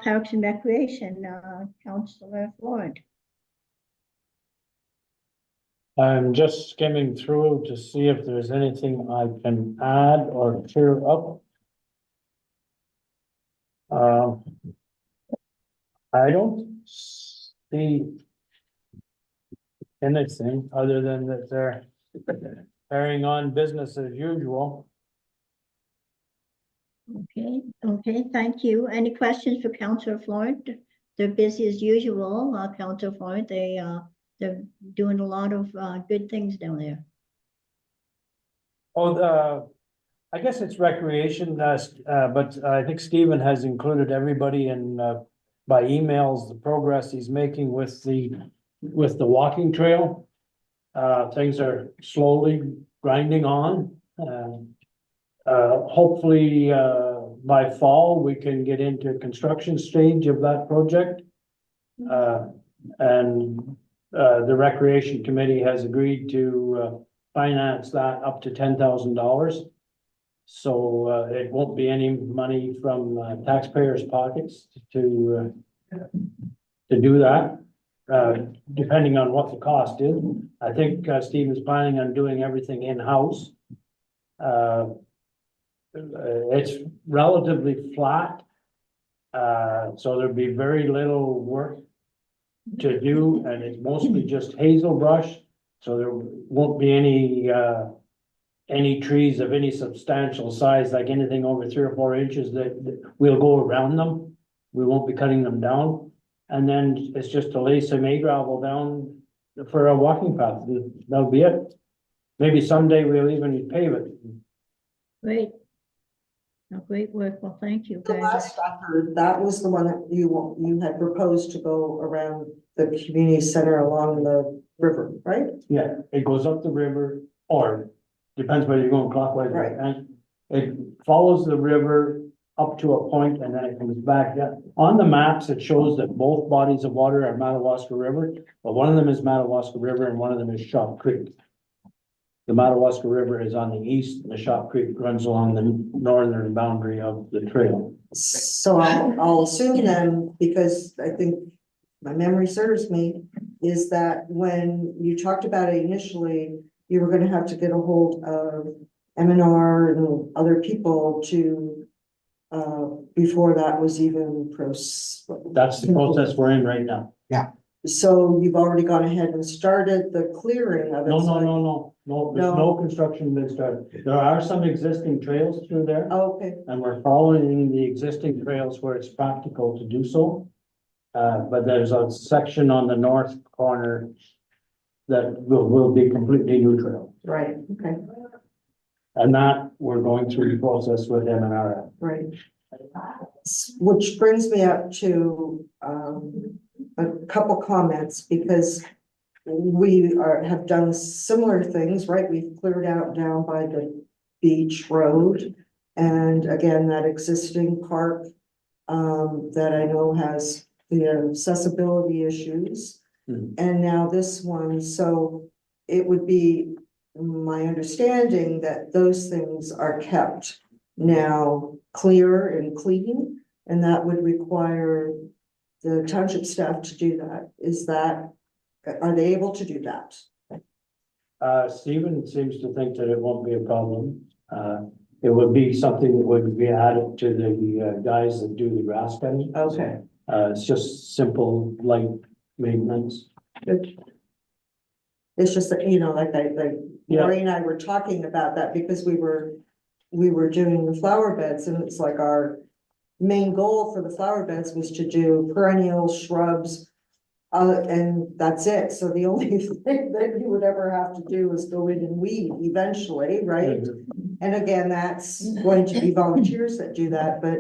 Parks and Recreation, Councillor Florent. I'm just skimming through to see if there's anything I can add or clear up. I don't see anything other than that they're carrying on business as usual. Okay, thank you. Any questions for Councillor Florent? They're busy as usual, Councillor Florent. They're doing a lot of good things down there. Oh, I guess it's recreation, but I think Stephen has included everybody in, by emails, the progress he's making with the walking trail. Things are slowly grinding on. Hopefully, by fall, we can get into construction stage of that project. And the Recreation Committee has agreed to finance that up to $10,000. So it won't be any money from taxpayers' pockets to do that, depending on what the cost is. I think Steve is planning on doing everything in-house. It's relatively flat, so there'll be very little work to do, and it's mostly just hazel brush, so there won't be any trees of any substantial size, like anything over 3 or 4 inches that we'll go around them. We won't be cutting them down, and then it's just to lay some gravel down for a walking path. That'll be it. Maybe someday we'll even pave it. Great. Great work. Well, thank you. The last I heard, that was the one that you had proposed to go around the community center along the river, right? Yeah, it goes up the river, or depends whether you're going clockwise, Right. and it follows the river up to a point and then it comes back. Yeah. On the maps, it shows that both bodies of water are Madawaska River, but one of them is Madawaska River and one of them is Shop Creek. The Madawaska River is on the east, and the Shop Creek runs along the northern boundary of the trail. So I'll assume then, because I think my memory serves me, is that when you talked about it initially, you were gonna have to get a hold of M&R and other people to, before that was even That's the process we're in right now. So you've already gone ahead and started the clearing of it? No, there's no construction been started. There are some existing trails through there. Oh, okay, And we're following the existing trails where it's practical to do so. But there's a section on the north corner that will be completely new trail. right, okay, And that we're going through the process with M&R. right. Which brings me up to, a couple comments, because we have done similar things, right? We've cleared out down by the beach road. And again, that existing park, that I know has the accessibility issues. Mhm. And now this one, so it would be my understanding that those things are kept now clear and clean, and that would require the township staff to do that. Are they able to do that? Stephen seems to think that it won't be a problem. It would be something that would be added to the guys that do the grass cutting. Okay. It's just simple, light maintenance. Good. It's just that, you know, like Yeah. Lori and I were talking about that because we were doing the flower beds, and it's like our main goal for the flower beds was to do perennial shrubs. And that's it. So the only thing that you would ever have to do is go in and weed eventually, right? And again, that's going to be volunteers that do that, but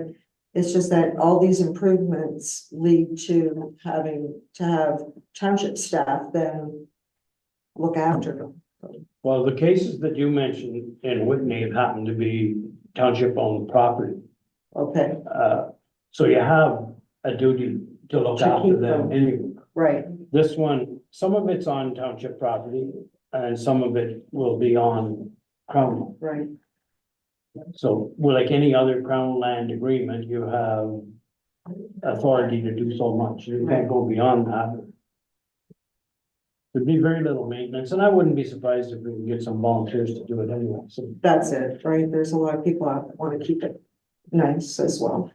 it's just that all these improvements lead to having to have township staff then look after them. Well, the cases that you mentioned in Whitney happen to be township owned property. Okay, So you have a duty to look To after keep them them. anyway. right, This one, some of it's on township property and some of it will be on crown. right. So, well, like any other crown land agreement, you have authority to do so much. You can't go beyond that. There'd be very little maintenance, and I wouldn't be surprised if we can get some volunteers to do it anyway, so. That's it, right? There's a lot of people out that want to keep it nice as well.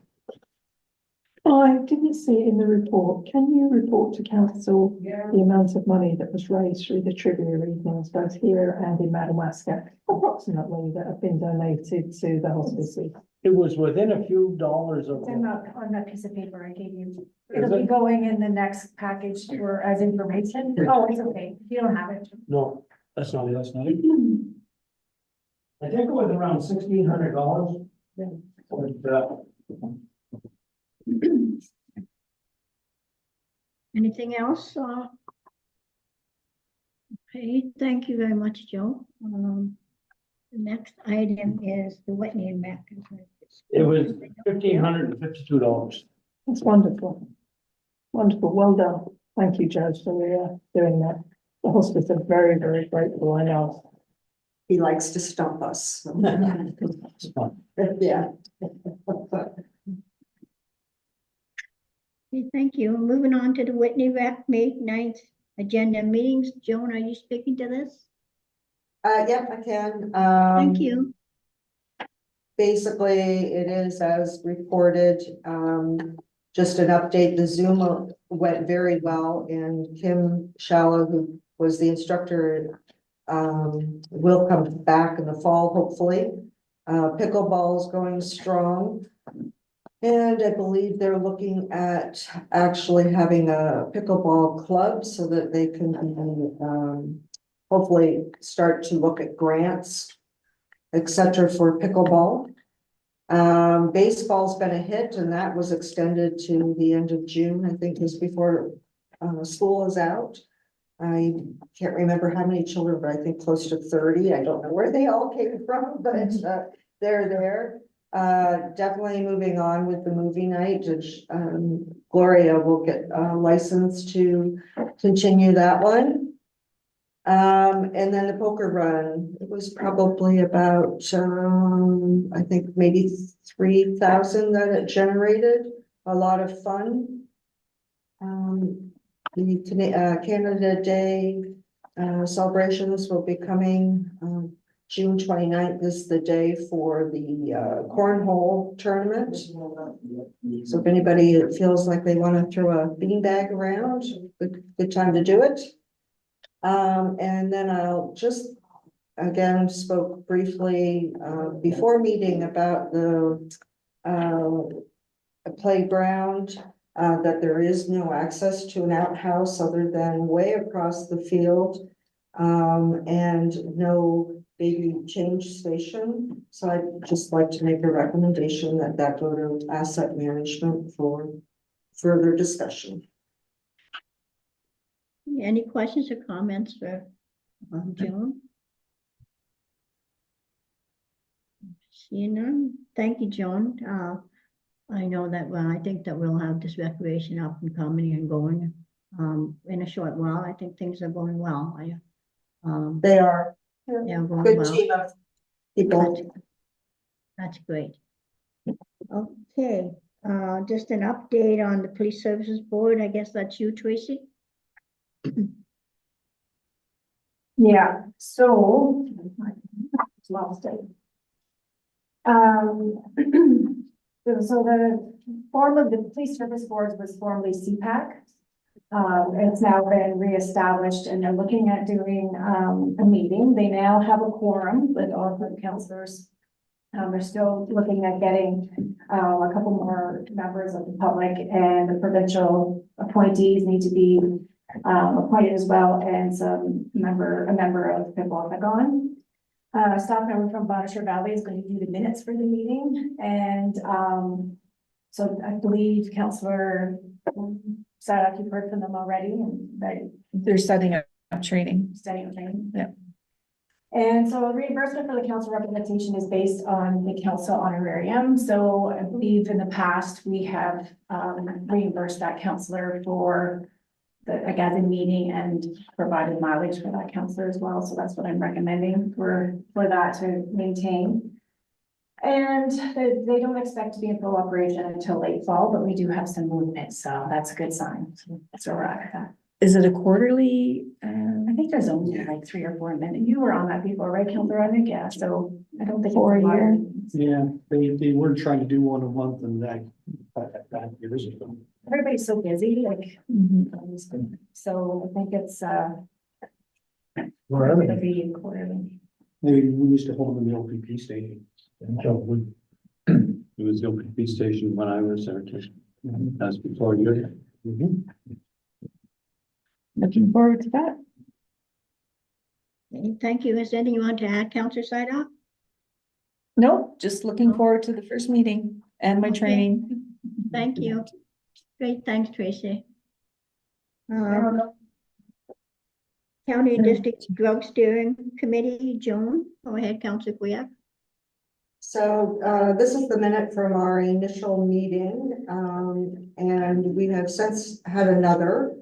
I didn't see it in the report. Can you report to council the amount of money that was raised through the trivia evenings, both here and in Madawaska, approximately, that have been donated to the hospices? It was within a few dollars of. It's in that, on that piece of paper I gave you. Is It'll be it? going in the next package for, as information. Oh, it's okay. You don't have it. No, that's not it. I think it was around $1,600. Anything else? Okay, thank you very much, Joe. The next item is the Whitney and Mac. It was $1,552. That's wonderful. Wonderful, well done. Thank you, Judge, for doing that. The hospice are very, very grateful, I know. He likes to stump us. It's fun. Yeah. Okay, thank you. Moving on to the Whitney Rec May 9th agenda meetings. Joan, are you speaking to this? Yep, I can. Thank you. Basically, it is as reported, just an update. The Zoom went very well, and Kim Shallow, who was the instructor, will come back in the fall, hopefully. Pickleball is going strong. And I believe they're looking at actually having a pickleball club so that they can hopefully start to look at grants, etc. for pickleball. Baseball's been a hit, and that was extended to the end of June, I think, just before school is out. I can't remember how many children, but I think close to 30. I don't know where they all came from, but they're there. Definitely moving on with the movie night. Gloria will get a license to continue that one. And then the poker run, it was probably about, I think maybe 3,000 that it generated. A lot of fun. The Canada Day celebrations will be coming. June 29th is the day for the cornhole tournament. So if anybody feels like they want to throw a beanbag around, good time to do it. And then I'll just, again, spoke briefly before meeting about the playground, that there is no access to an outhouse other than way across the field, and no baby change station. So I'd just like to make a recommendation that go to asset management for further discussion. Any questions or comments for Joan? Seeing none. Thank you, Joan. I know that, well, I think that we'll have this recreation up and coming and going in a short while. I think things are going well. They are Yeah, going good well. team of people. That's great. Okay, just an update on the police services board. I guess that's you, Tracy. Yeah, so. Lost it. So the form of the police service boards was formerly CPAC. It's now been reestablished, and they're looking at doing a meeting. They now have a quorum with all of the councillors. They're still looking at getting a couple more members of the public, and the provincial appointees need to be appointed as well, and a member of Pipwalkagon. Staff member from Bonnechere Valley is going to do the minutes for the meeting, and so I believe Councillor Sadak, you've heard from them already, and They're setting up training. studying training. Yeah. And so reimbursement for the council representation is based on the council honorarium. So I believe in the past, we have reimbursed that counselor for the the meeting and provided mileage for that counselor as well. So that's what I'm recommending for that to maintain. And they don't expect to be in full operation until late fall, but we do have some movement, so that's a good sign. So that's where we're at with that. Is it a quarterly? I think there's only like 3 or 4 minutes. You were on that before, right, Counselor? I think, yeah, so I don't think. For a year. Yeah, they were trying to do one a month and that years ago. Everybody's so busy, like, Mhm. so I think it's, Where are gonna they? be quarterly. Maybe we used to hold them in the OPP station. It was the OPP station when I was there too. That's before you. Looking forward to that. Okay, thank you. Is there anything you want to add, Councillor Sidoff? Nope, just looking forward to the first meeting and my Okay. training. Thank you. Great, thanks, Tracy. County and District Drug Steering Committee, Joan, go ahead, Councillor Kuyak. So, this is the minute from our initial meeting, and we have since had another.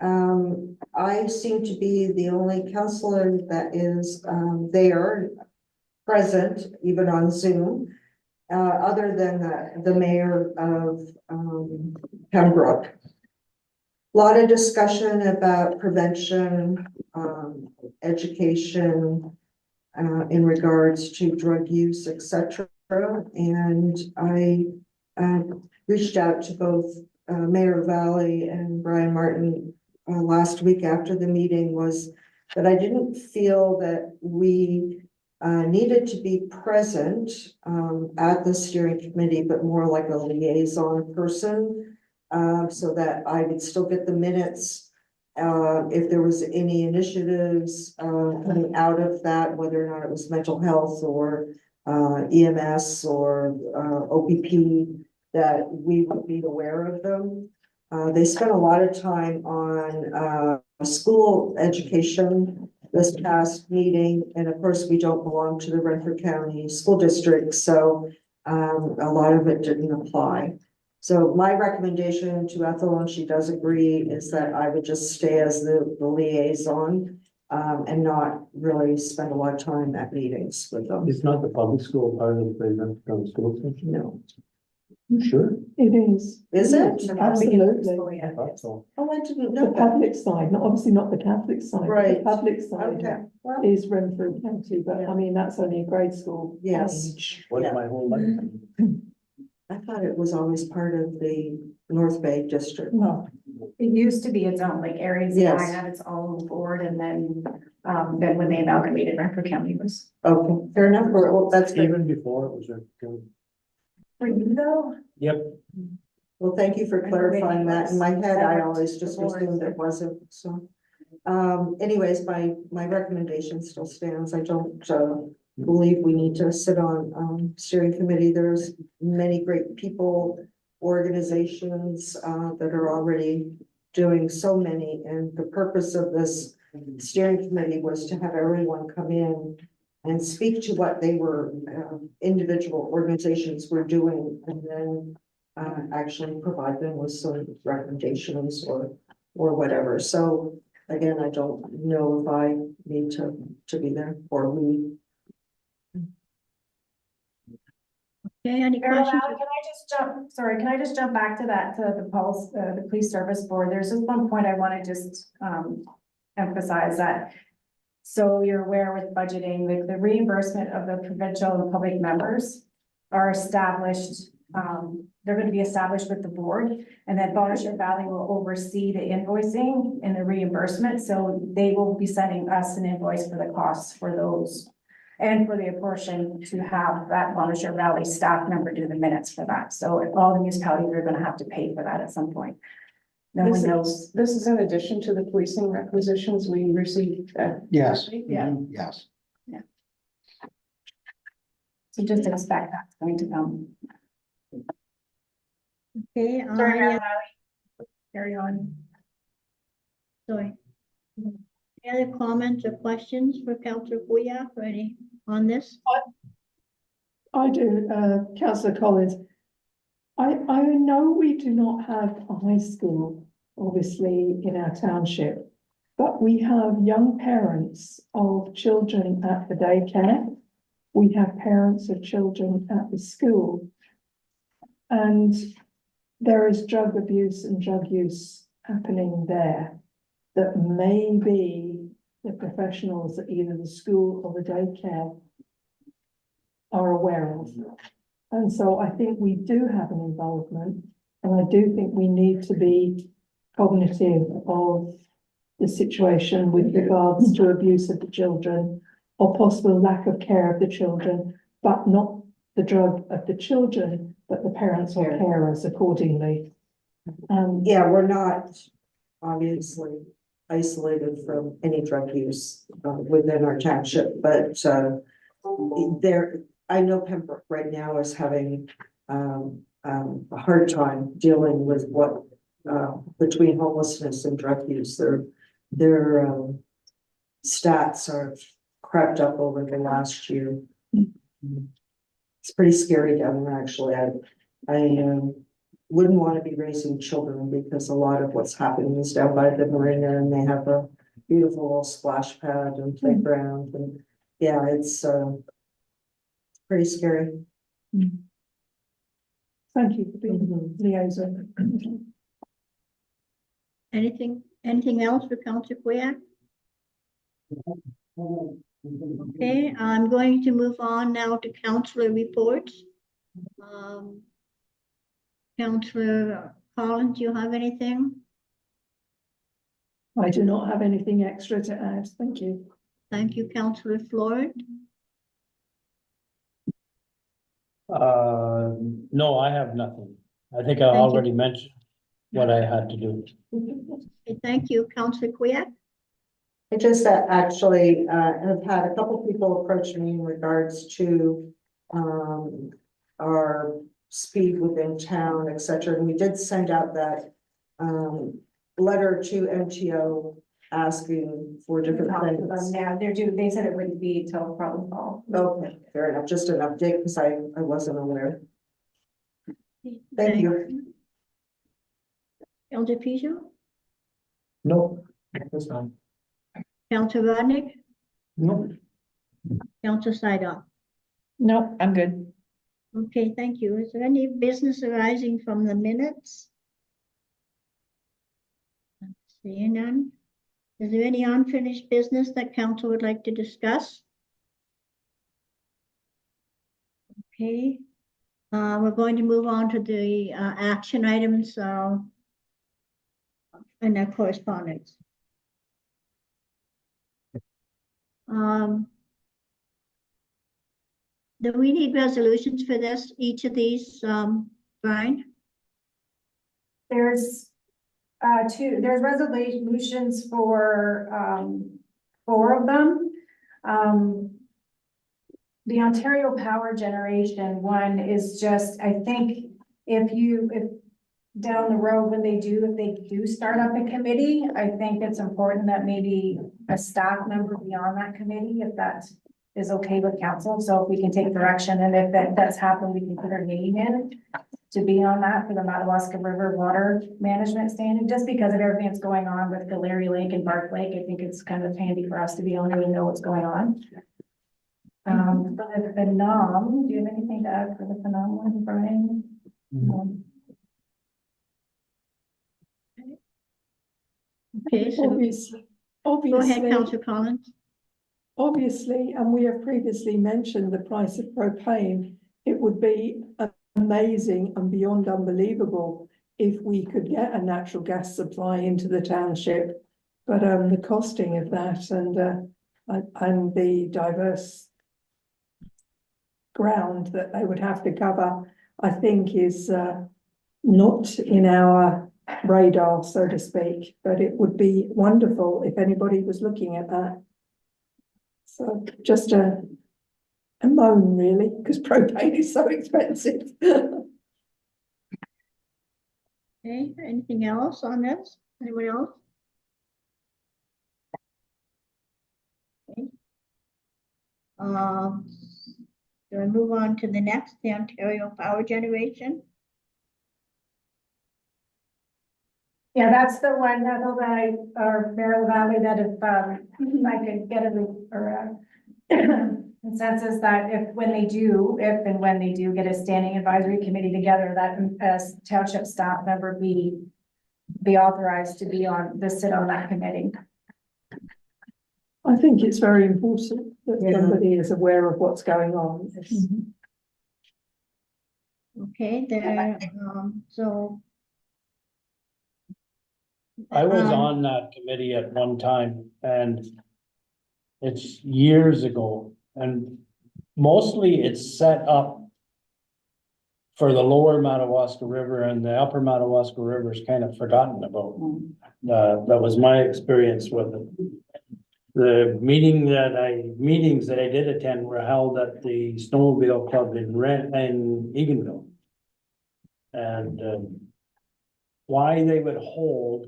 I seem to be the only counselor that is, there, present, even on Zoom, other than the mayor of, Pembroke. A lot of discussion about prevention, education, in regards to drug use, etc. And I reached out to both Mayor Valley and Brian Martin last week after the meeting, was that I didn't feel that we needed to be present at the steering committee, but more like a liaison person, so that I would still get the minutes. If there was any initiatives coming out of that, whether or not it was mental health or EMS or OPP, that we would be aware of them. They spent a lot of time on school education this past meeting, and of course, we don't belong to the Renfrew County School District, so a lot of it didn't apply. So my recommendation to Ethel, and she does agree, is that I would just stay as the liaison and not really spend a lot of time at meetings with them. It's not the public school part of the school section? No. You sure? It is. Is it? Absolutely. I thought so. Oh, I didn't The know that. public side, not obviously not the Catholic side, but Right. the public side Okay, well, is Renfrew County, but I mean, that's only a grade school. yes. age. What's Yeah. my whole life? I thought it was always part of the North Bay District. No, It used to be its own, like Aries Yes. had its own board, and then when they amalgamated, Renfrew County was. Okay, fair enough. Well, that's good. Even before it was a. For you though? Yep. Well, thank you for clarifying that. In my head, I always just assumed it wasn't, so. Anyways, my recommendation still stands. I don't believe we need to sit on steering committee. There's many great people, organizations that are already doing so many, and the purpose of this steering committee was to have everyone come in and speak to what they were, individual organizations were doing, and then actually provide them with some recommendations or whatever. So again, I don't know if I need to be there or we. Okay, any Carol, questions? can I just jump back to that, to the police service board? There's just one point I want to just emphasize that. So you're aware with budgeting, the reimbursement of the provincial and public members are established. They're going to be established with the board, and then Barnshire Valley will oversee the invoicing and the reimbursement. So they will be sending us an invoice for the costs for those, and for the portion to have that Barnshire Valley staff member do the minutes for that. So all the municipalities are going to have to pay for that at some point. No one knows. This is in addition to the policing requisitions we received. Yes. Yeah. Yes. So just expect that's going to come. Okay, Sorry, Carry on. sorry. Any other comments or questions for Councillor Kuya or any on this? I do, councillor Collins. I know we do not have a high school, obviously, in our township, but we have young parents of children at the daycare. We have parents of children at the school. And there is drug abuse and drug use happening there that maybe the professionals at either the school or the daycare are aware of. And so I think we do have an involvement, and I do think we need to be cognitive of the situation with regards to abuse of the children or possible lack of care of the children, but not the drug of the children, but the parents or carers accordingly. Yeah, we're not obviously isolated from any drug use within our township, but I know Pembroke right now is having a hard time dealing with what between homelessness and drug use. Their stats are crept up over the last year. It's pretty scary down there, actually. I wouldn't want to be raising children because a lot of what's happening is down by the marina, and they have a beautiful little splash pad and playground, and yeah, it's pretty scary. Thank you for being liaison. Anything else for Councillor Kuya? Okay, I'm going to move on now to councillor reports. Councillor Collins, do you have anything? I do not have anything extra to add. Thank you. Thank you, Councillor Floyd. No, I have nothing. I think I Thank you. already mentioned what I had to do. Okay, thank you, Councillor Kuya. I just actually have had a couple people approach me in regards to our speed within town, etc. And we did send out that letter to MTO asking for different things. Yeah, they said it wouldn't be till probably fall. Okay, fair enough. Just an update because I wasn't aware. Thank you. Elder Pijot, No, that's fine. Councillor Rodnick, No. Councillor Sidon. No, I'm good. Okay, thank you. Is there any business arising from the minutes? Seeing none. Is there any unfinished business that council would like to discuss? Okay, we're going to move on to the action items and their correspondence. Do we need resolutions for this, each of these, Brian? There's there's resolutions for 4 of them. The Ontario Power Generation one is just, I think, if down the road when if they do start up a committee, I think it's important that maybe a staff member be on that committee, if that is okay with council. So if we can take direction, and if that does happen, we can put our name in to be on that for the Madawaska River Water Management Standing, just because of everything that's going on with Gallery Lake and Bark Lake. I think it's kind of handy for us to be on it and know what's going on. For the Phenom, do you have anything to add for the Phenom one, Brian? Okay, so Obviously, go ahead, Councillor Collins. obviously, and we have previously mentioned the price of propane. It would be amazing and beyond unbelievable if we could get a natural gas supply into the township. But the costing of that and the diverse ground that they would have to cover, I think is not in our radar, so to speak, but it would be wonderful if anybody was looking at that. So just a moan, really, because propane is so expensive. Okay, anything else on this? Anyone else? Do I move on to the next, the Ontario Power Generation? Yeah, that's the one, or Mayor Valley, that if, I could get a consensus that if and when they do get a standing advisory committee together, that as township staff member be authorized to sit on that committee. I think it's very important that Yeah. somebody is aware of what's going on. It's- Okay, there, so. I was um, on that committee at one time and it's years ago and mostly it's set up for the lower Madawaska River and the upper Madawaska River is kind of forgotten about. That was my experience with it. The meetings that I did attend were held at the Snowmobile Club in Eganville. And, why they would hold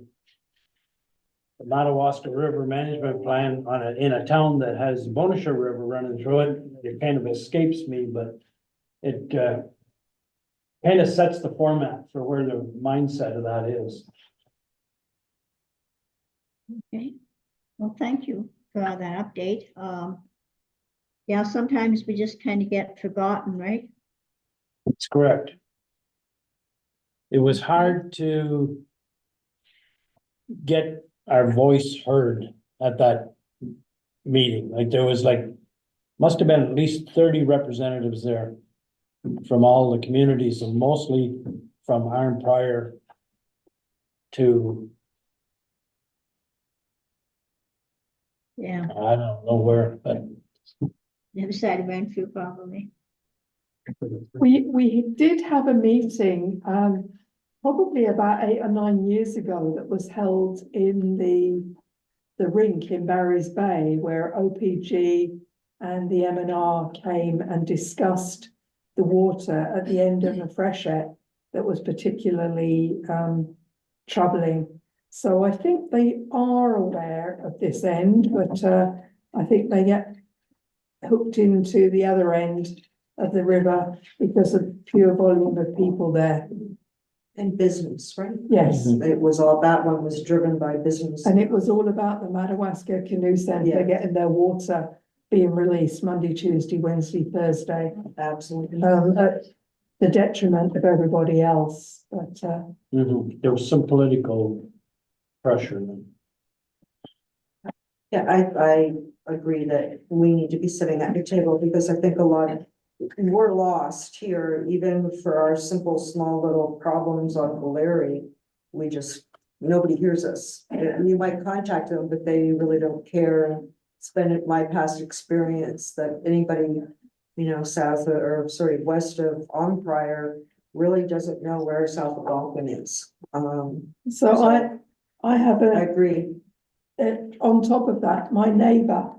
the Madawaska River Management Plan in a town that has Bonisher River running through it, it kind of escapes me, but it, kind of sets the format for where the mindset of that is. Okay, well, thank you for that update. Yeah, sometimes we just kind of get forgotten, right? That's correct. It was hard to get our voice heard at that meeting. Like there was must have been at least 30 representatives there from all the communities and mostly from Arm Prior to, Yeah, I don't know where, but the other side of Renfrew probably. We did have a meeting, probably about 8 or 9 years ago that was held in the rink in Barry's Bay, where OPG and the M&R came and discussed the water at the end of a freshet that was particularly troubling. So I think they are aware of this end, but I think they get hooked into the other end of the river because of pure volume of people there. And business, right? Yes. It was all, that one was driven by business. And it was all about the Madawaska Canoe Centre Yeah. getting their water being released Monday, Tuesday, Wednesday, Thursday, Absolutely. at the detriment of everybody else. But there was some political pressure. Yeah, I agree that we need to be sitting at the table because I think we're lost here, even for our simple, small little problems on Polari. Nobody hears us. You might contact them, but they really don't care. It's been my past experience that anybody, west of On Prior really doesn't know where South Algonquin is. I have I agree. on top of that, my neighbour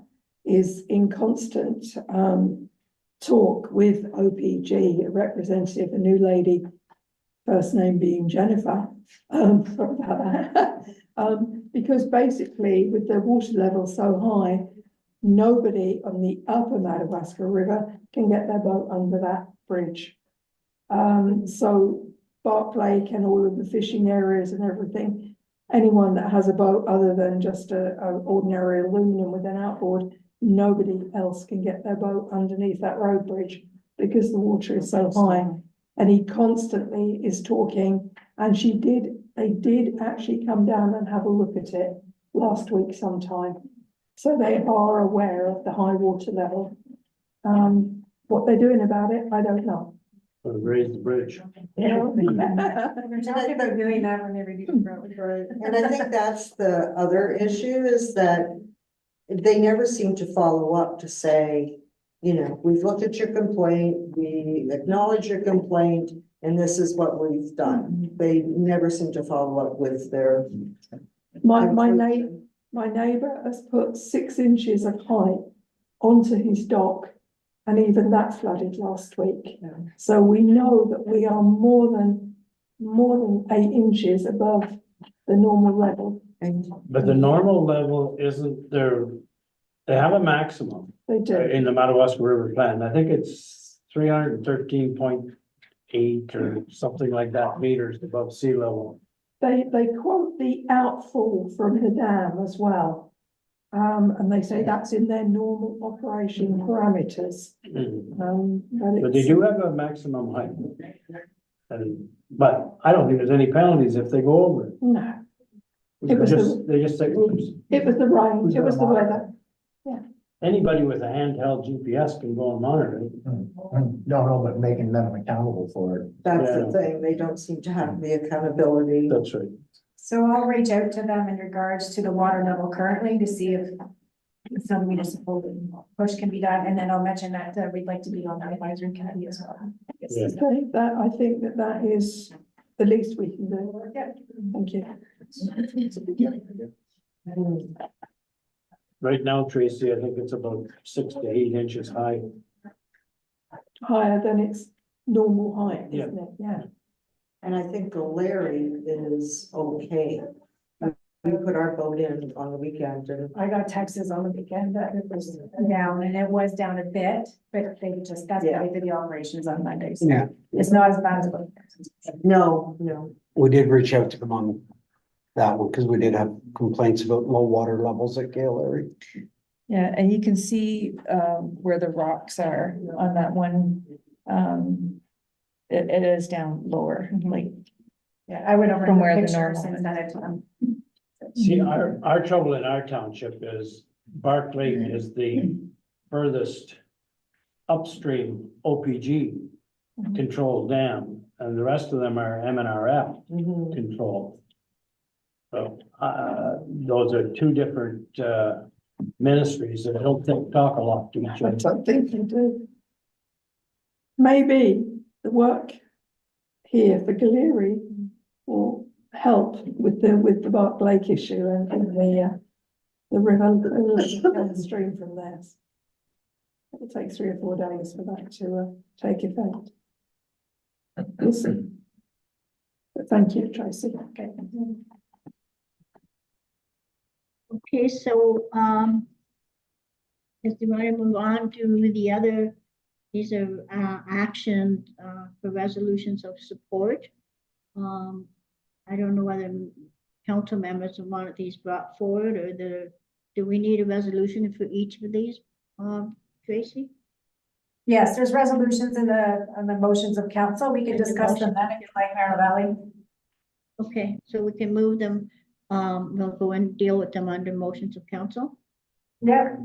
is in constant talk with OPG, a representative, a new lady, first name being Jennifer, sorry about that. Because basically with the water level so high, nobody on the upper Madawaska River can get their boat under that bridge. So Bark Lake and all of the fishing areas and everything, anyone that has a boat other than just a ordinary aluminum with an outboard, nobody else can get their boat underneath that road bridge because the water is so high. And he constantly is talking, and they did actually come down and have a look at it last week sometime. So they are aware of the high water level. What they're doing about it, I don't know. Raise the bridge. They're talking about doing that when they reduce the road. And I think that's the other issue is that they never seem to follow up to say, we've looked at your complaint, we acknowledge your complaint, and this is what we've done. They never seem to follow up with their. My neighbour has put 6 inches of height onto his dock, and even that flooded last week. Yeah. So we know that we are more than 8 inches above the normal level. And But the normal level isn't there. They have a maximum They do. in the Madawaska River plan. I think it's 313.8 or something like that meters above sea level. They quote the outfall from the dam as well. And they say that's in their normal operation parameters. But they do have a maximum height. But I don't think there's any penalties if they go over it. No, It was They just say, oops. it was the rain, it was the weather. Anybody with a handheld GPS can go and monitor it. No, but making them accountable for it. That's Yeah. the thing, they don't seem to have the accountability. That's right. So I'll reach out to them in regards to the water level currently to see if some municipal push can be done, and then I'll mention that we'd like to be on the advisory committee as well. Yeah. Okay, I think that is the least we can do. Yeah. Thank you. Right now, Tracy, I think it's about 6 to 8 inches high. Higher than its normal height, isn't it? Yeah. And I think the Larry is okay. We put our boat in on the weekend and I got texts on the weekend that it was down, and it was down a bit, but they just, that's why they did the operations on Monday, so Yeah, it's not as bad as it was. no. we did reach out to them on that one because we did have complaints about low water levels at Gale area. Yeah, and you can see where the rocks are on that one. It is down lower, like Yeah, I went over From the where the pictures normal and is. sent it to them. See, our trouble in our township is Bark Lake is the furthest upstream OPG controlled dam, and the rest of them are MNRF Mhm. controlled. So, those are two different, ministries that don't talk a lot to each I other. don't think they do. Maybe the work here for Galeri will help with the Bark Lake issue and the river downstream from there. It'll take 3 or 4 days for that to take effect. We'll see. But thank you, Tracy. Okay. Okay, so, if you want to move on to the other, these are, actions, for resolutions of support. I don't know whether council members want these brought forward or do we need a resolution for each of these, Tracy? Yes, there's resolutions on the motions of council. We can discuss them then if you like, Mayor Valley. Okay, so we can move them, we'll go and deal with them under motions of council. Yep.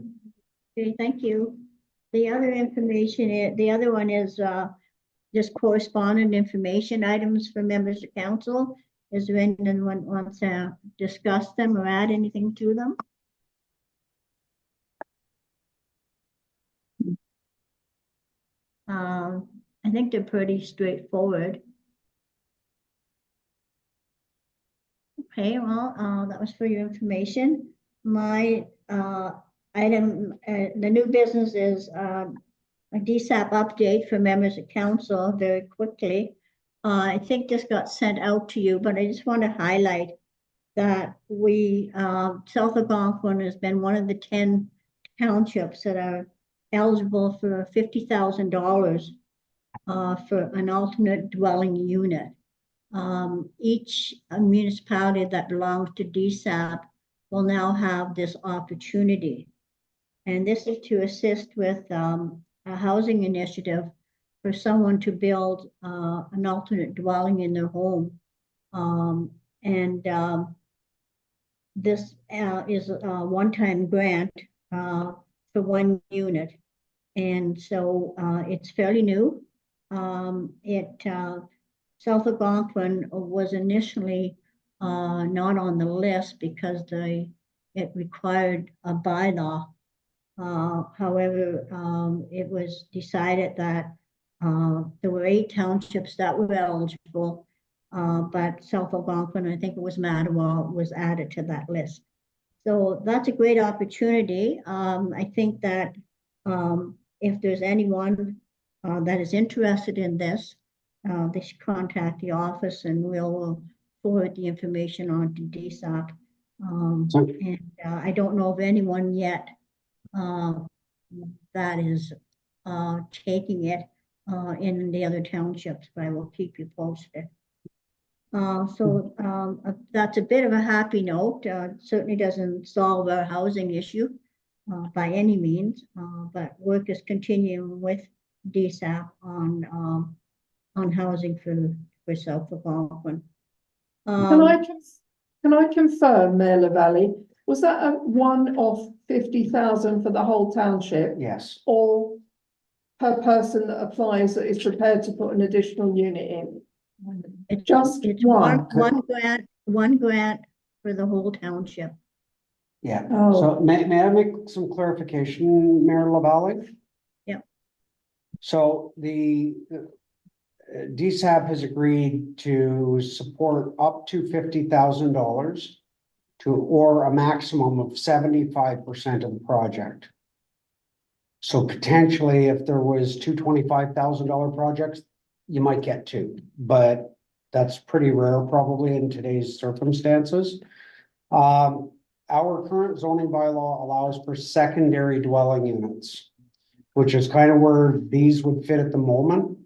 Okay, thank you. The other information, the other one is, just correspondent information items for members of council. Is there anyone wants to discuss them or add anything to them? I think they're pretty straightforward. Okay, well, that was for your information. My item, the new business is a DSAP update for members of council very quickly. I think this got sent out to you, but I just want to highlight that we, South Algonquin has been one of the 10 townships that are eligible for $50,000 for an alternate dwelling unit. Each municipality that belongs to DSAP will now have this opportunity. And this is to assist with a housing initiative for someone to build an alternate dwelling in their home. This is a one-time grant for 1 unit. And so it's fairly new. South Algonquin was initially not on the list because it required a bylaw. However, it was decided that there were 8 townships that were eligible, but South Algonquin, I think it was Mattawa, was added to that list. So that's a great opportunity. I think that if there's anyone that is interested in this, they should contact the office and we'll forward the information on to DSAP. And I don't know of anyone yet that is taking it in the other townships, but I will keep you posted. That's a bit of a happy note. Certainly doesn't solve our housing issue by any means, but work is continuing with DSAP on housing for South Algonquin. Can I confirm, Mayor LaValle, was that a one-off 50,000 for the whole township? Yes. Or per person that applies that is prepared to put an additional unit in? It's Just it's one. one grant for the whole township. Yeah, Oh. so may I make some clarification, Mayor LaValle? Yeah. So the DSAP has agreed to support up to $50,000 or a maximum of 75% of the project. So potentially, if there was two $25,000 projects, you might get two, but that's pretty rare probably in today's circumstances. Our current zoning bylaw allows for secondary dwelling units, which is kind of where these would fit at the moment.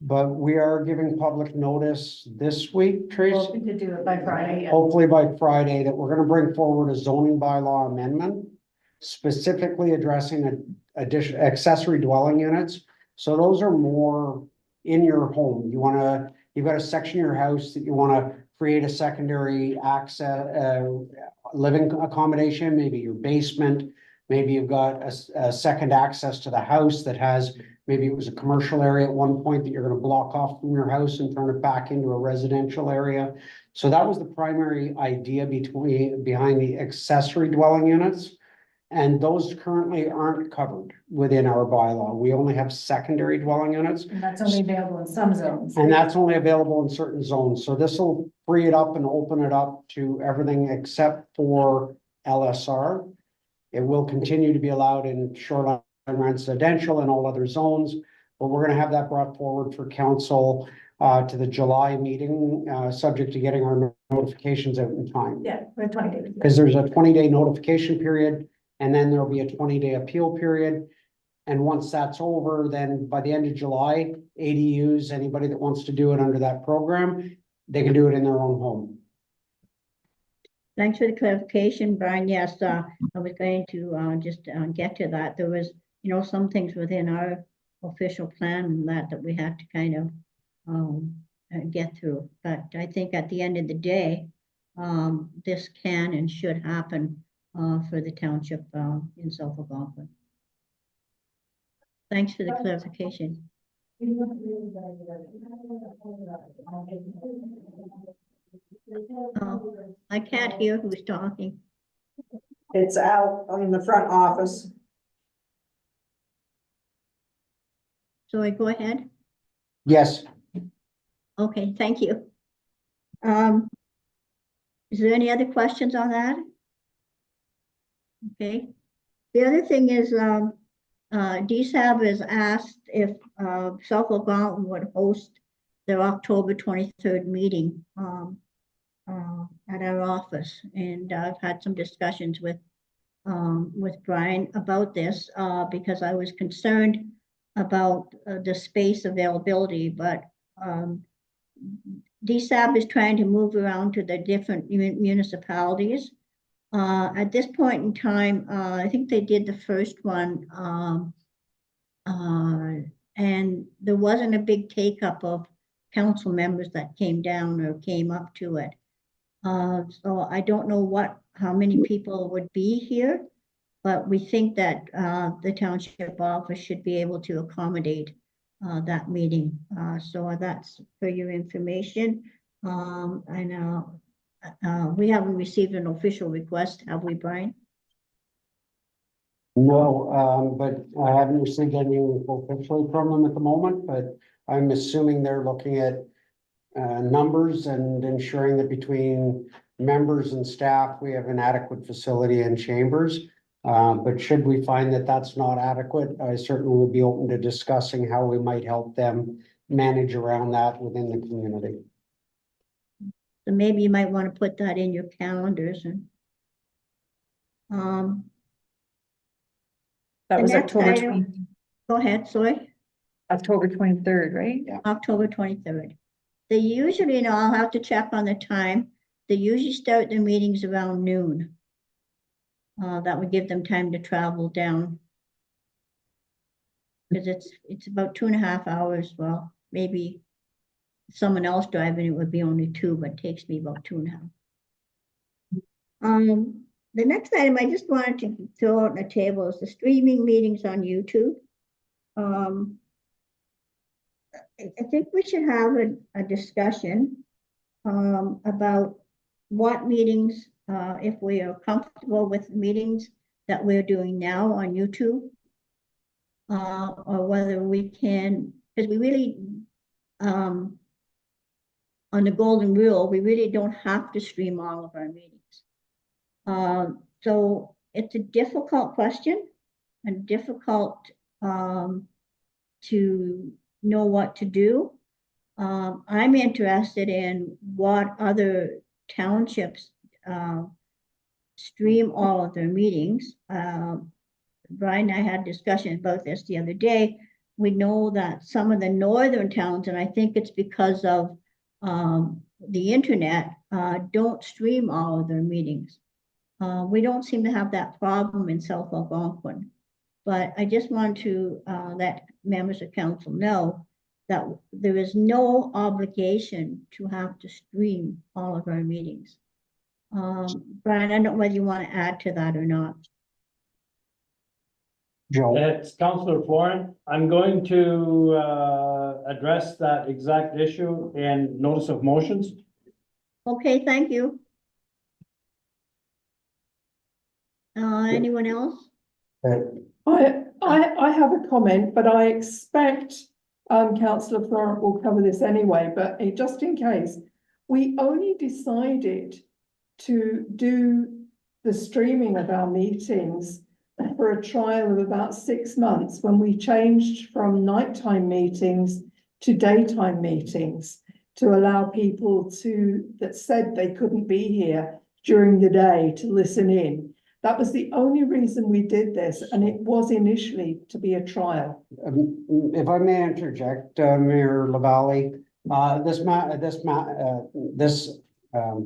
But we are giving public notice this week, Tracy, Hoping to do it by Friday. Yeah. hopefully by Friday, that we're gonna bring forward a zoning bylaw amendment specifically addressing addition accessory dwelling units. So those are more in your home. You've got a section of your house that you wanna create a secondary access, living accommodation, maybe your basement. Maybe you've got a second access to the house that has, maybe it was a commercial area at one point that you're gonna block off from your house and turn it back into a residential area. So that was the primary idea behind the accessory dwelling units. And those currently aren't covered within our bylaw. We only have secondary dwelling units. And that's only available in some zones. And that's only available in certain zones. So this will free it up and open it up to everything except for LSR. It will continue to be allowed in shoreline residential and all other zones, but we're gonna have that brought forward for council to the July meeting, subject to getting our notifications out in time. Yeah, we're 20 days. Because there's a 20-day notification period, and then there'll be a 20-day appeal period. And once that's over, then by the end of July, ADUs, anybody that wants to do it under that program, they can do it in their own home. Thanks for the clarification, Brian. Yes, I was going to just get to that. There was, some things within our official plan that we have to kind of get through. But I think at the end of the day, this can and should happen for the township in South Algonquin. Thanks for the clarification. I can't hear who's talking. It's out in the front office. So I go ahead. Yes. Okay, thank you. Is there any other questions on that? Okay. The other thing is, DSAB has asked if South Algonquin would host their October 23rd meeting at our office, and I've had some discussions with Brian about this because I was concerned about the space availability, but DSAB is trying to move around to the different municipalities. At this point in time, I think they did the first one, and there wasn't a big take-up of council members that came down or came up to it. So I don't know how many people would be here, but we think that the township office should be able to accommodate that meeting. So that's for your information. We haven't received an official request, have we, Brian? No, but I haven't received any officially from them at the moment, but I'm assuming they're looking at numbers and ensuring that between members and staff, we have an adequate facility and chambers. But should we find that that's not adequate, I certainly would be open to discussing how we might help them manage around that within the community. So maybe you might want to put that in your calendars. And That The was next October item- Go ahead, sorry. October 23rd, right? October 23rd. They usually, now I'll have to check on the time. They usually start their meetings around noon. That would give them time to travel down. Because it's about 2.5 hours. Well, maybe someone else driving it would be only 2, but it takes me about 2.5. The next item I just wanted to throw out on the table is the streaming meetings on YouTube. I think we should have a discussion about what meetings, if we are comfortable with meetings that we're doing now on YouTube, or whether we can, because we really, on the golden rule, we really don't have to stream all of our meetings. So it's a difficult question and difficult to know what to do. I'm interested in what other townships stream all of their meetings. Brian and I had a discussion about this the other day. We know that some of the northern towns, and I think it's because of the internet, don't stream all of their meetings. We don't seem to have that problem in South Algonquin. But I just want to let members of council know that there is no obligation to have to stream all of our meetings. Brian, I don't know whether you want to add to that or not. Joe, It's Councillor Florin. I'm going to address that exact issue in notice of motions. Okay, thank you. Anyone else? I have a comment, but I expect councillor Florent will cover this anyway, but just in case, we only decided to do the streaming of our meetings for a trial of about 6 months when we changed from nighttime meetings to daytime meetings to allow people that said they couldn't be here during the day to listen in. That was the only reason we did this, and it was initially to be a trial. if I may interject, Mayor LaValle, this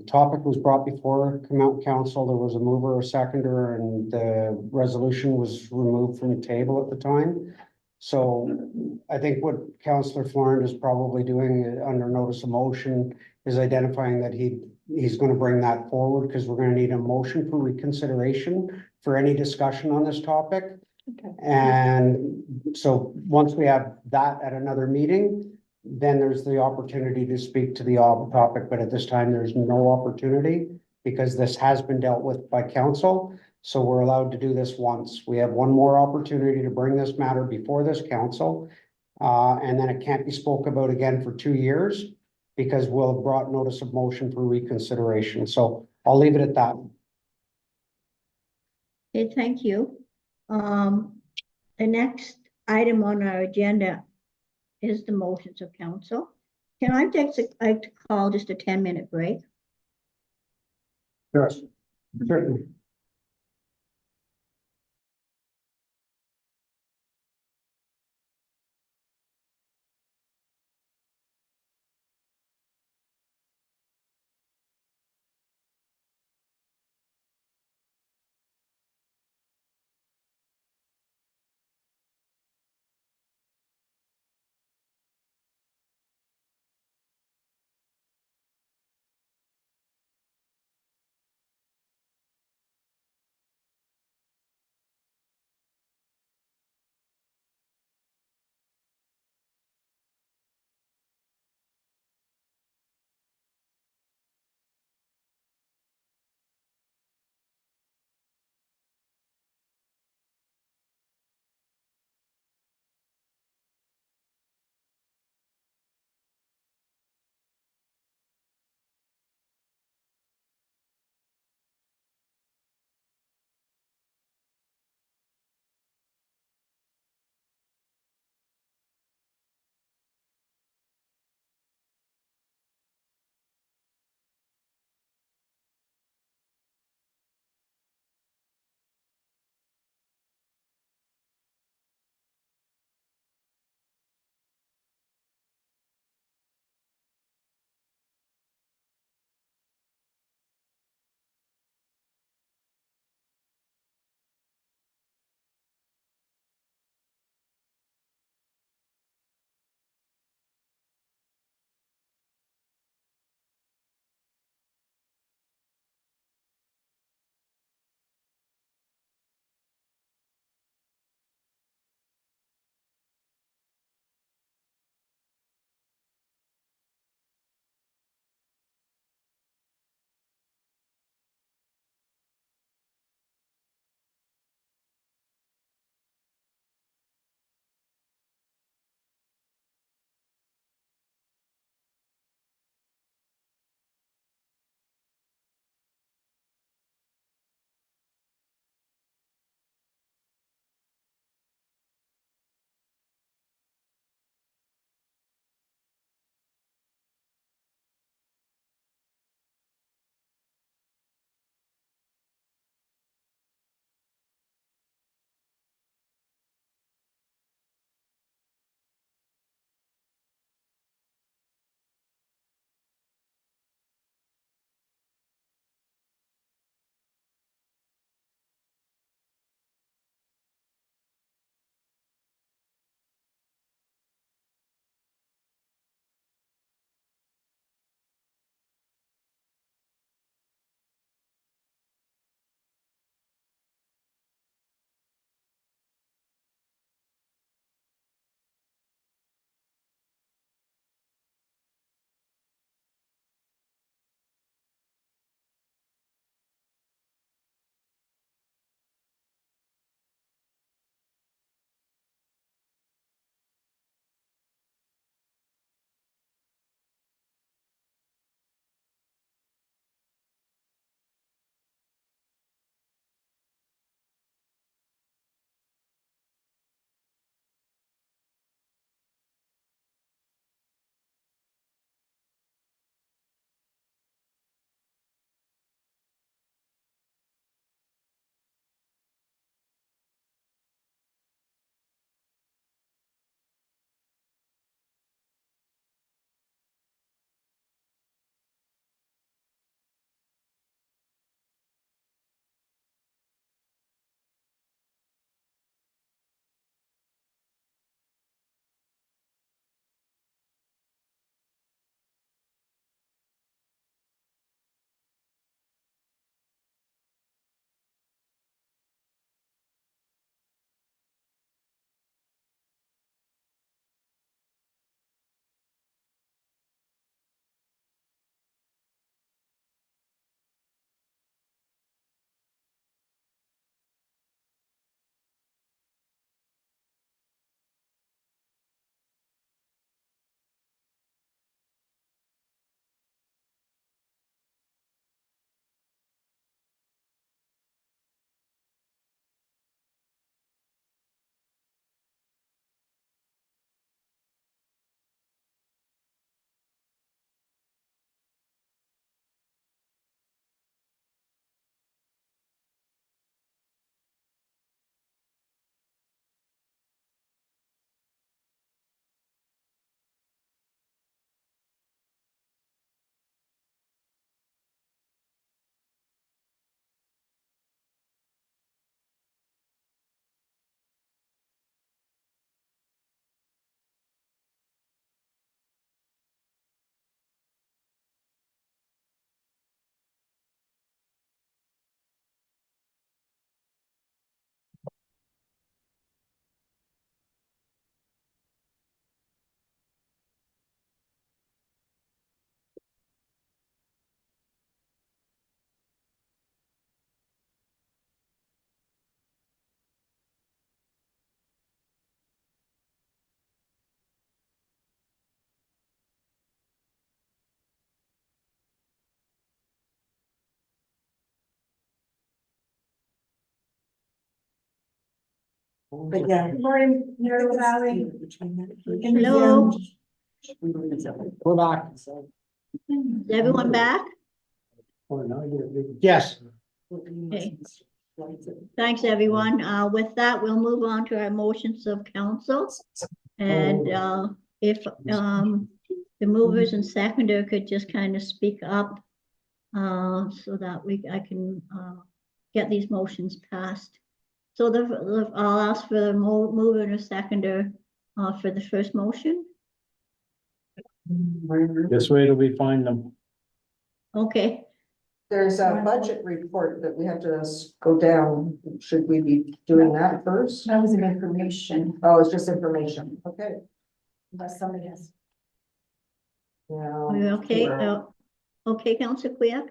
topic was brought before council. There was a mover, a seconder, and the resolution was removed from the table at the time. So I think what Councillor Florent is probably doing under notice of motion is identifying that he's going to bring that forward, because we're going to need a motion for reconsideration for any discussion on this topic. Okay. And so once we have that at another meeting, then there's the opportunity to speak to the topic, but at this time, there's no opportunity because this has been dealt with by council. So we're allowed to do this once. We have one more opportunity to bring this matter before this council. And then it can't be spoke about again for 2 years because we'll have brought notice of motion for reconsideration. So I'll leave it at that. Okay, thank you. The next item on our agenda is the motions of council. Can I like to call just a 10-minute break? Yes, certainly. But yeah. Good morning, Mary Valley. Hello, We're back. is everyone back? Oh, now you're a big- Yes, Okay. Thanks, everyone. With that, we'll move on to our motions of council. And if the movers and seconder could just kind of speak up so that I can get these motions passed. So I'll ask for the mover and a seconder for the first motion. This way it'll be fine them. Okay, There's a budget report that we have to go down. Should we be doing that first? That was an information, Oh, it's just information. Okay. unless somebody has. are you Yeah. okay? Well, Okay, Councilor Kuyak?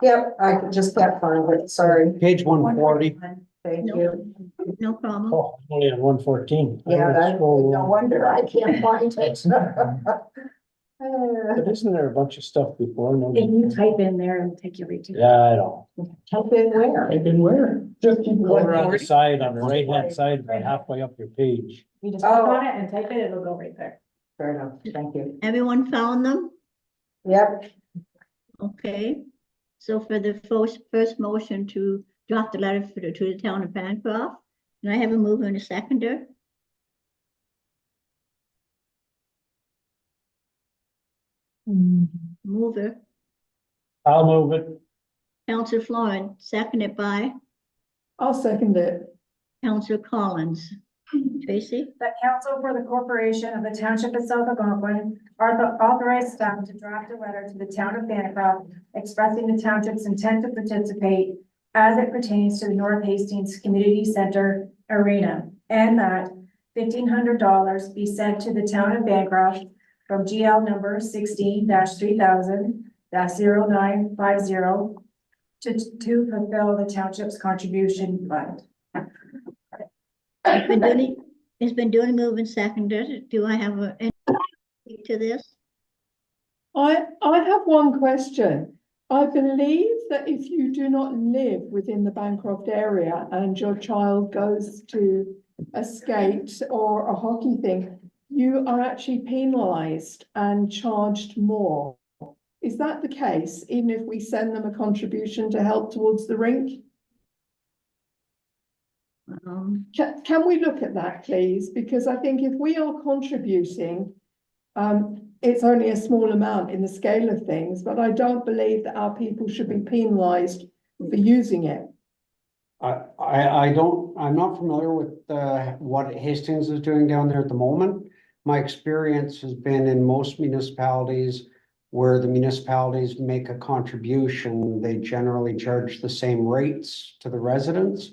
Yep, I just can't find it. Sorry. page 140. Thank No. you. No problem. Oh, only on 114. Yeah, no wonder I can't find it. But isn't there a bunch of stuff before? No. Can you type in there and take your read? Yeah, I know. Type in where? I've been where? Just keep going over on the 140? side, on the right-hand side, about halfway up your page. You just click on it and type it, it'll go right there. Fair enough. Thank you. Everyone found them? Yep. Okay. So for the first motion to draft the letter to the town of Bancroft, can I have a mover and a seconder? Mover, I'll move it. Councillor Florence, seconded by I'll second it. Councillor Collins. Tracy? That council for the corporation of the township of South Algonquin authorized staff to draft a letter to the town of Bancroft expressing the township's intent to participate as it pertains to the North Hastings Community Center Arena, and that $1,500 be sent to the town of Bancroft from GL number 16-3000-0950 to fulfill the township's contribution fund. It's been duly moved and seconded. Do I have any to this? I have one question. I believe that if you do not live within the Bancroft area and your child goes to a skate or a hockey thing, you are actually penalised and charged more. Is that the case, even if we send them a contribution to help towards the rink? Can we look at that, please? Because I think if we are contributing, it's only a small amount in the scale of things, but I don't believe that our people should be penalised for using it. I'm not familiar with what Hastings is doing down there at the moment. My experience has been in most municipalities where the municipalities make a contribution, they generally charge the same rates to the residents.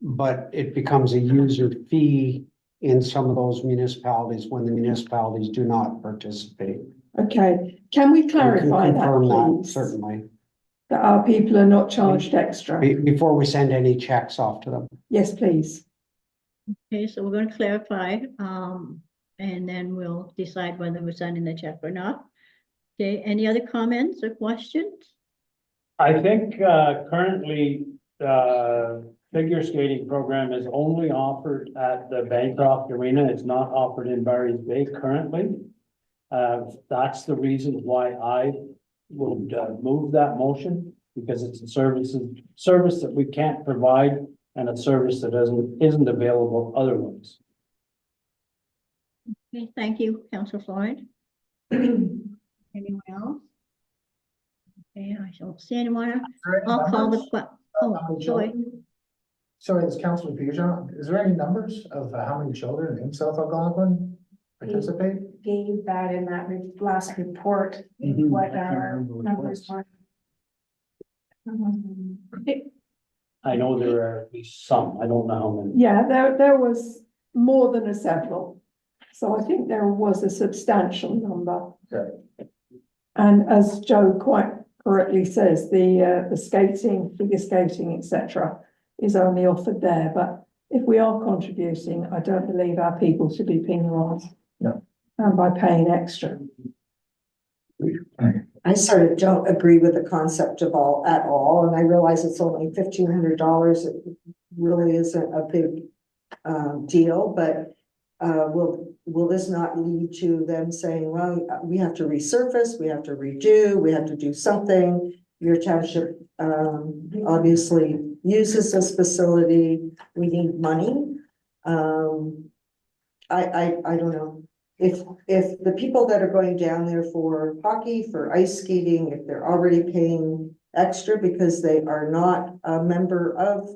But it becomes a user fee in some of those municipalities when the municipalities do not participate. Okay, can we You can clarify that, confirm that, please? certainly, That our people are not charged extra? before we send any checks off to them. Yes, please. Okay, so we're going to clarify, and then we'll decide whether we're sending the check or not. Okay, any other comments or questions? I think currently figure skating program is only offered at the Bancroft Arena. It's not offered in Barry's Bay currently. That's the reason why I would move that motion, because it's a service that we can't provide and a service that isn't available otherwise. Okay, thank you, Councillor Floyd. Anyone else? Okay, I don't see anyone. I'll call the Joy. Sorry, it's Councilor Pigeon. Is there any numbers of how many children in South Algonquin participate? Gave that in that last report, what our numbers were. I know there are at least some, I don't know how many. Yeah, there was more than a several. So I think there was a substantial number. Okay. And as Joe quite correctly says, the skating, figure skating, etc., is only offered there. But if we are contributing, I don't believe our people should be penalised. No. And by paying extra. I sort of don't agree with the concept at all, and I realize it's only $1,500. It really isn't a big deal, but will this not lead to them saying, well, we have to resurface, we have to redo, we have to do something? Your township, obviously uses this facility, we need money. I don't know. If the people that are going down there for hockey, for ice skating, if they're already paying extra because they are not a member of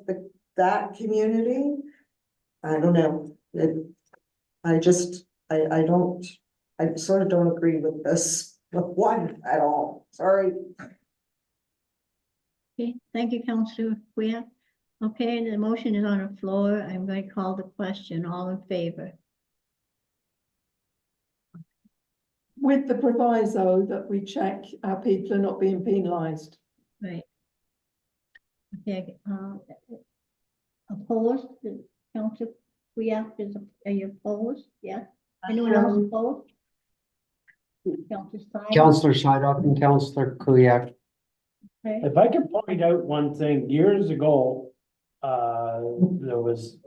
that community, I don't know. I sort of don't agree with this one at all. Sorry. Okay, thank you, Councillor Kuya. Okay, the motion is on the floor. I'm going to call the question. All in favor? With the proviso that we check our people are not being penalised. Right. Okay, opposed? Councillor Kuya, are you opposed? Yeah. Anyone else opposed? Councillor Stein? Councillor Shidoff and Councillor Kuyak. Okay. If I could point out one thing, years ago, there was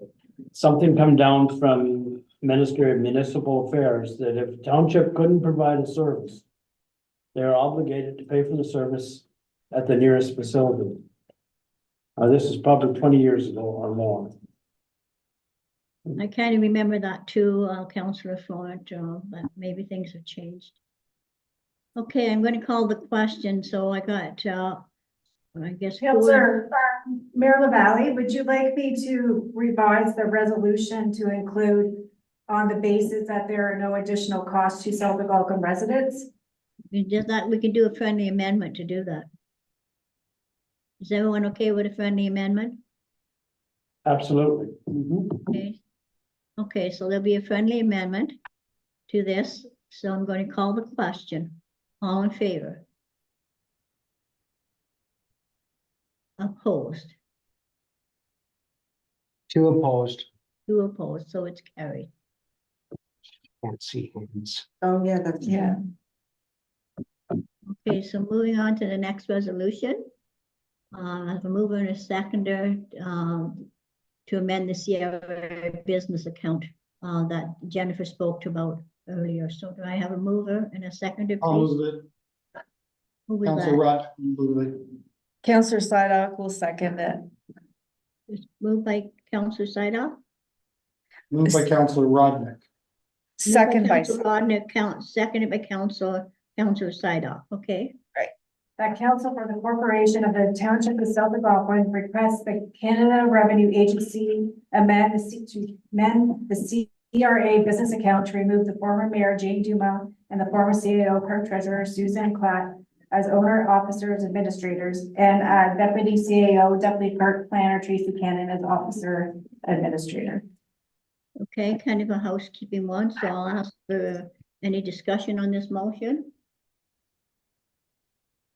something come down from Ministry of Municipal Affairs that if township couldn't provide a service, they're obligated to pay for the service at the nearest facility. This is probably 20 years ago or more. I kind of remember that too, Councillor Florent, but maybe things have changed. Okay, I'm going to call the question. So I got, I guess. Councillor, Mayor LaValle, would you like me to revise the resolution to include on the basis that there are no additional costs to South Algonquin residents? We can do a friendly amendment to do that. Is everyone okay with a friendly amendment? Absolutely. Okay. Okay, so there'll be a friendly amendment to this. So I'm going to call the question. All in favor? Opposed? 2 opposed. 2 opposed, so it's carried. Can't see hands. Oh, yeah, that's. Yeah. Okay, so moving on to the next resolution. I have a mover and a seconder to amend the Sierra business account that Jennifer spoke about earlier. So do I have a mover and a seconder, I'll please? move it. Who was Councillor that? Rod, move it. Councillor Sidoc will second it. It's moved by Councillor Sidoff. Moved by Councillor Rodnick. Second by, Councillor Rodnick, seconded by Councillor Sidoff. Okay. That council for the corporation of the Township of South Algonquin requests the Canada Revenue Agency amend the CRA business account to remove the former mayor Jane Duma and the former CAO clerk treasurer Susan Klatt as owner, officers, administrators, and deputy CAO, deputy clerk planner Tracy Cannon as officer administrator. Okay, kind of a housekeeping one, so I'll ask for any discussion on this motion.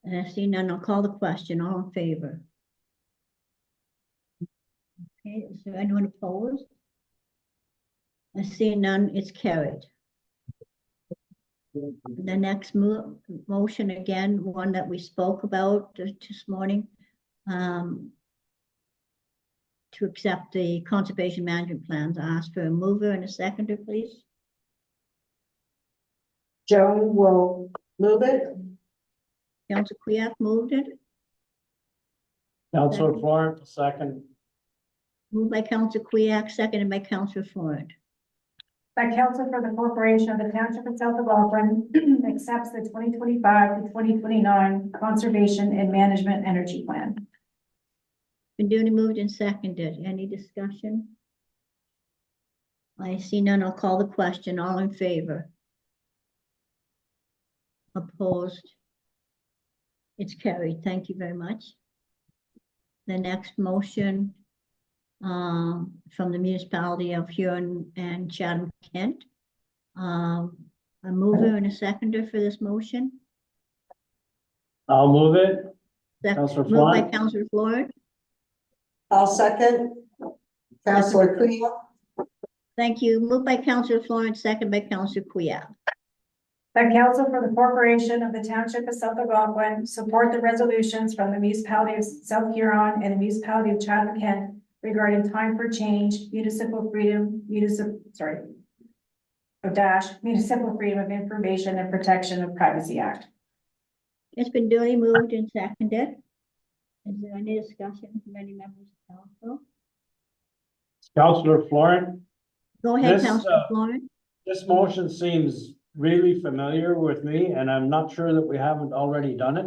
And I see none, I'll call the question. All in favor? Okay, is there anyone opposed? I see none, it's carried. The next motion, again, one that we spoke about this morning, to accept the conservation management plans. I ask for a mover and a seconder, please. Joan will move it. Councillor Kuyak moved it. Councillor Florent, second. Moved by Councillor Kuyak, seconded by Councillor Florent. That council for the corporation of the Township of South Algonquin accepts the 2025 to 2029 conservation and management energy plan. Been duly moved and seconded. Any discussion? I see none. I'll call the question. All in favor? Opposed? It's carried. Thank you very much. The next motion from the municipality of Huron and Chatham Kent. A mover and a seconder for this motion. I'll move it. Moved Councillor by Florent. Councillor Florent. I'll second. Councillor Kuyak. Thank you. Moved by Councillor Florent, second by Councillor Kuyak. That council for the corporation of the Township of South Algonquin support the resolutions from the municipality of South Huron and the municipality of Chatham Kent regarding time for change, municipal freedom, municipal freedom of information and protection of privacy act. It's been duly moved and seconded. Is there any discussion from any members of council? Councillor Florent, Go ahead, This, Councilor Florence. this motion seems really familiar with me, and I'm not sure that we haven't already done it.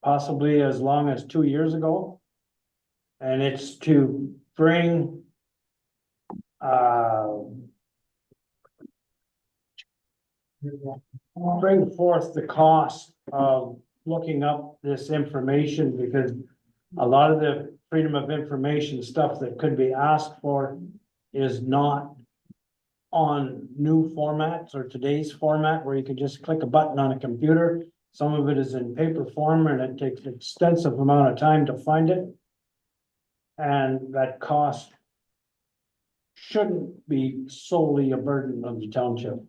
Possibly as long as 2 years ago. And it's to bring forth the cost of looking up this information, because a lot of the freedom of information stuff that could be asked for is not on new formats or today's format where you can just click a button on a computer. Some of it is in paper form and it takes an extensive amount of time to find it. And that cost shouldn't be solely a burden on the township.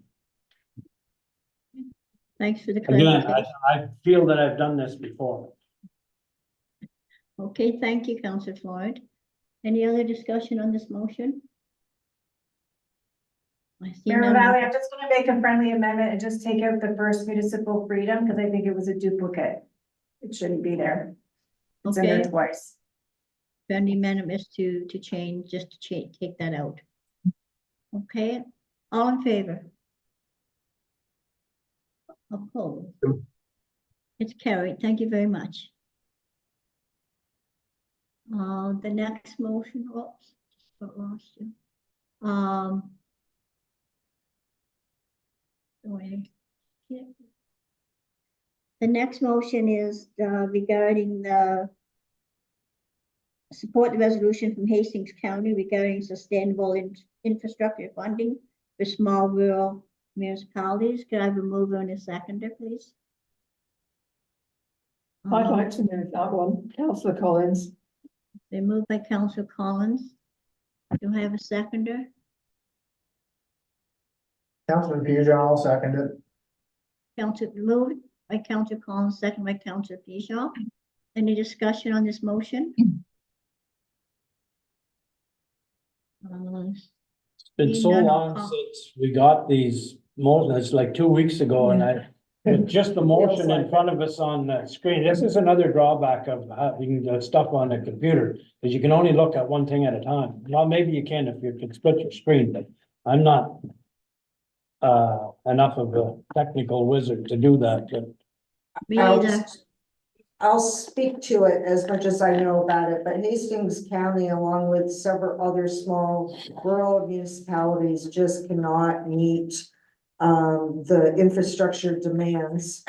Thanks for the Again, clarification. I feel that I've done this before. Okay, thank you, Councilor Florence. Any other discussion on this motion? I see Mayor none. Valley, I'm just gonna make a friendly amendment and just take out the first municipal freedom, because I think it was a duplicate. It shouldn't be there. It's in there Okay, twice. friendly amendment is to change, just to change, take that out. Okay, all in favor? Opposed? It's carried. Thank you very much. The next motion, oops, just lost you. Wait. Yeah. The next motion is regarding the support the resolution from Hastings County regarding sustainable infrastructure funding for small rural municipalities. Could I have a mover and a seconder, please? I'd like to move that one, councillor Collins. They moved by Councillor Collins. Do I have a seconder? Councilor Pieja, I'll second it. Councillor moved by Councillor Collins, second by Councillor Pijot. Any discussion on this motion? It's been so Seeing none, I'll long call- since we got these motions, it's like 2 weeks ago, and with just the motion in front of us on the screen. This is another drawback of having the stuff on the computer, is you can only look at one thing at a time. Well, maybe you can if you can split your screen, but I'm not enough of a technical wizard to do that, but Me I'll either. just- I'll speak to it as much as I know about it, but Hastings County, along with several other small rural municipalities, just cannot meet the infrastructure demands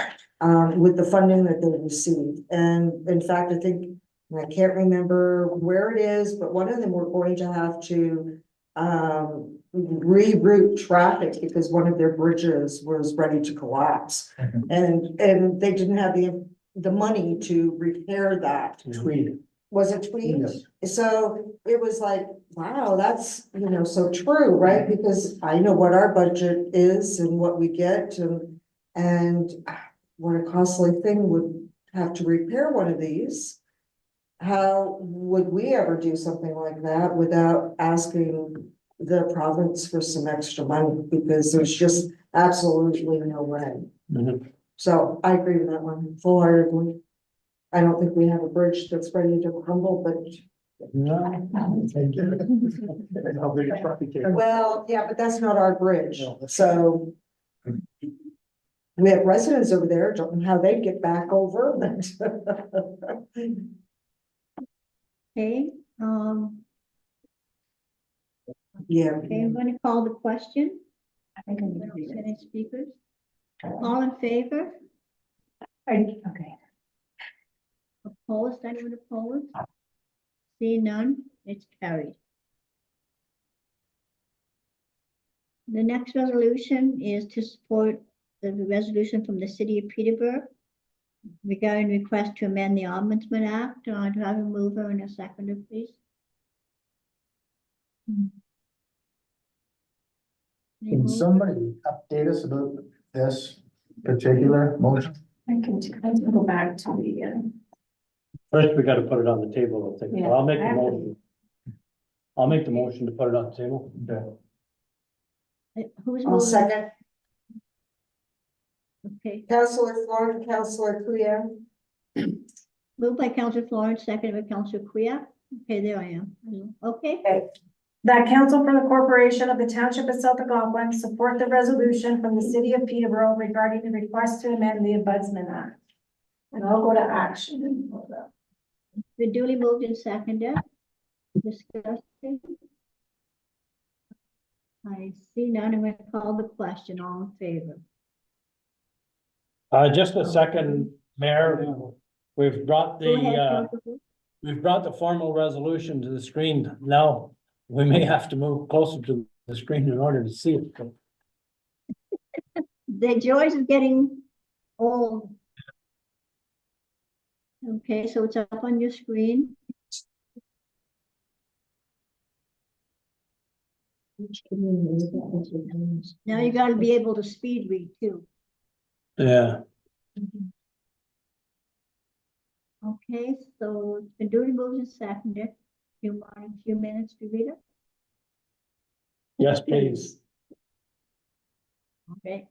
with the funding that they receive. And in fact, I think, and I can't remember where it is, but one of them were going to have to reroute traffic because one of their bridges was ready to collapse. And they didn't have the money to repair that. Tweet. Was it Tweed? Yes. So it was like, wow, that's, so true, right? Because I know what our budget is and what we get and what a costly thing would have to repair one of these. How would we ever do something like that without asking the province for some extra money? Because there's just absolutely no way. So I agree with that one full-heartedly. I don't think we have a bridge that's ready to crumble, but well, yeah, but that's not our bridge, No, that's so. We have residents over there, don't know how they get back over, but. Okay, Yeah. okay, I'm gonna call the question. I think I need I to don't read see it. any speakers. All in favor? Okay. Opposed? Anyone opposed? See none, it's carried. The next resolution is to support the resolution from the city of Peterborough regarding request to amend the Ombudsman Act. Do I have a mover and a seconder, please? Any Can mover? somebody update us about this particular motion? I can go back to the, First, we gotta put it on the table, I think. Yeah, So I'll make I the have to- motion. I'll make the motion to put it on the table. Who's I'll moving? second. Okay, Councillor Thorne, Councillor Kuya. moved by Councillor Florence, seconded by Councillor Kuya. Okay, there I am. Okay, That council for the corporation of the township of South Algonquin support the resolution from the city of Peterborough regarding the request to amend the Ombudsman Act. And I'll go to action. been duly moved and seconded. Discussion. I see none. I'm going to call the question. All in favor? Just a second, Mayor, we've brought Go ahead, the, Councillor. we've brought the formal resolution to the screen. Now, we may have to move closer to the screen in order to see it. The joys of getting old. Okay, so it's up on your screen. Now you gotta be able to speed read too. Yeah, Okay, so it's been duly moved and seconded. You want a few minutes to read it? yes, please. Okay.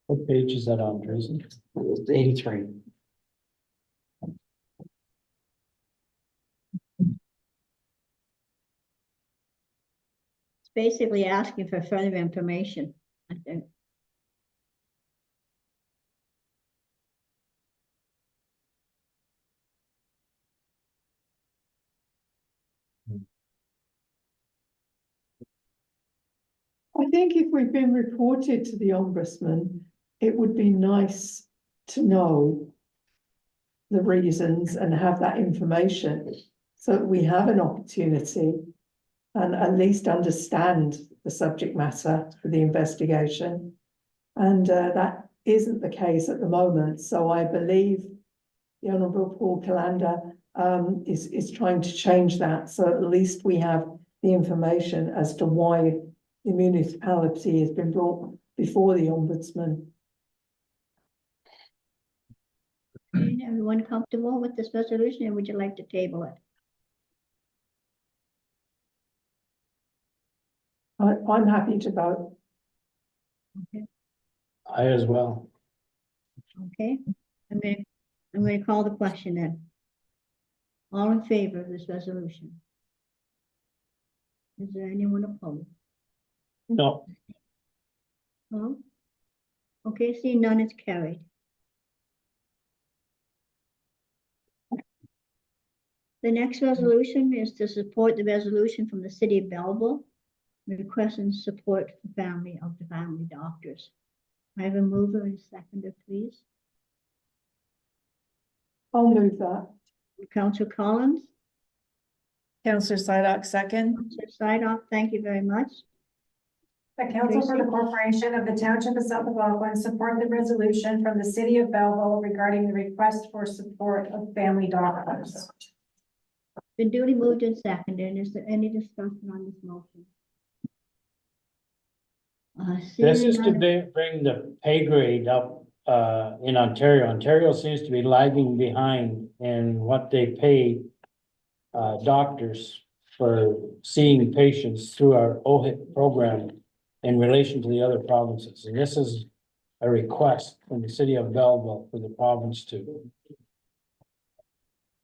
What page is that on, Tracy? 83. It's basically asking for further information, I think. I think if we've been reported to the ombudsman, it would be nice to know the reasons and have that information so that we have an opportunity and at least understand the subject matter for the investigation. And that isn't the case at the moment. So I believe the Honourable Paul Callender is trying to change that. So at least we have the information as to why the municipality has been brought before the ombudsman. Okay, everyone comfortable with this resolution, or would you like to table it? I'm happy to vote. I as well. Okay, I'm gonna call the question then. All in favor of this resolution? Is there anyone opposed? No, No? Okay, seeing none, it's carried. The next resolution is to support the resolution from the city of Belleville, requesting support for family of the family doctors. I have a mover and seconder, please. I'll move that. Councillor Collins, Councillor Sidoc, second. Councillor Sidoff, thank you very much. The council for the corporation of the township of South Algonquin support the resolution from the city of Belleville regarding the request for support of family doctors. Been duly moved and seconded. Is there any discussion on this motion? this is Seeing to none- bring the pay grade up in Ontario. Ontario seems to be lagging behind in what they pay doctors for seeing patients through our OHIP program in relation to the other provinces. And this is a request from the city of Belleville for the province to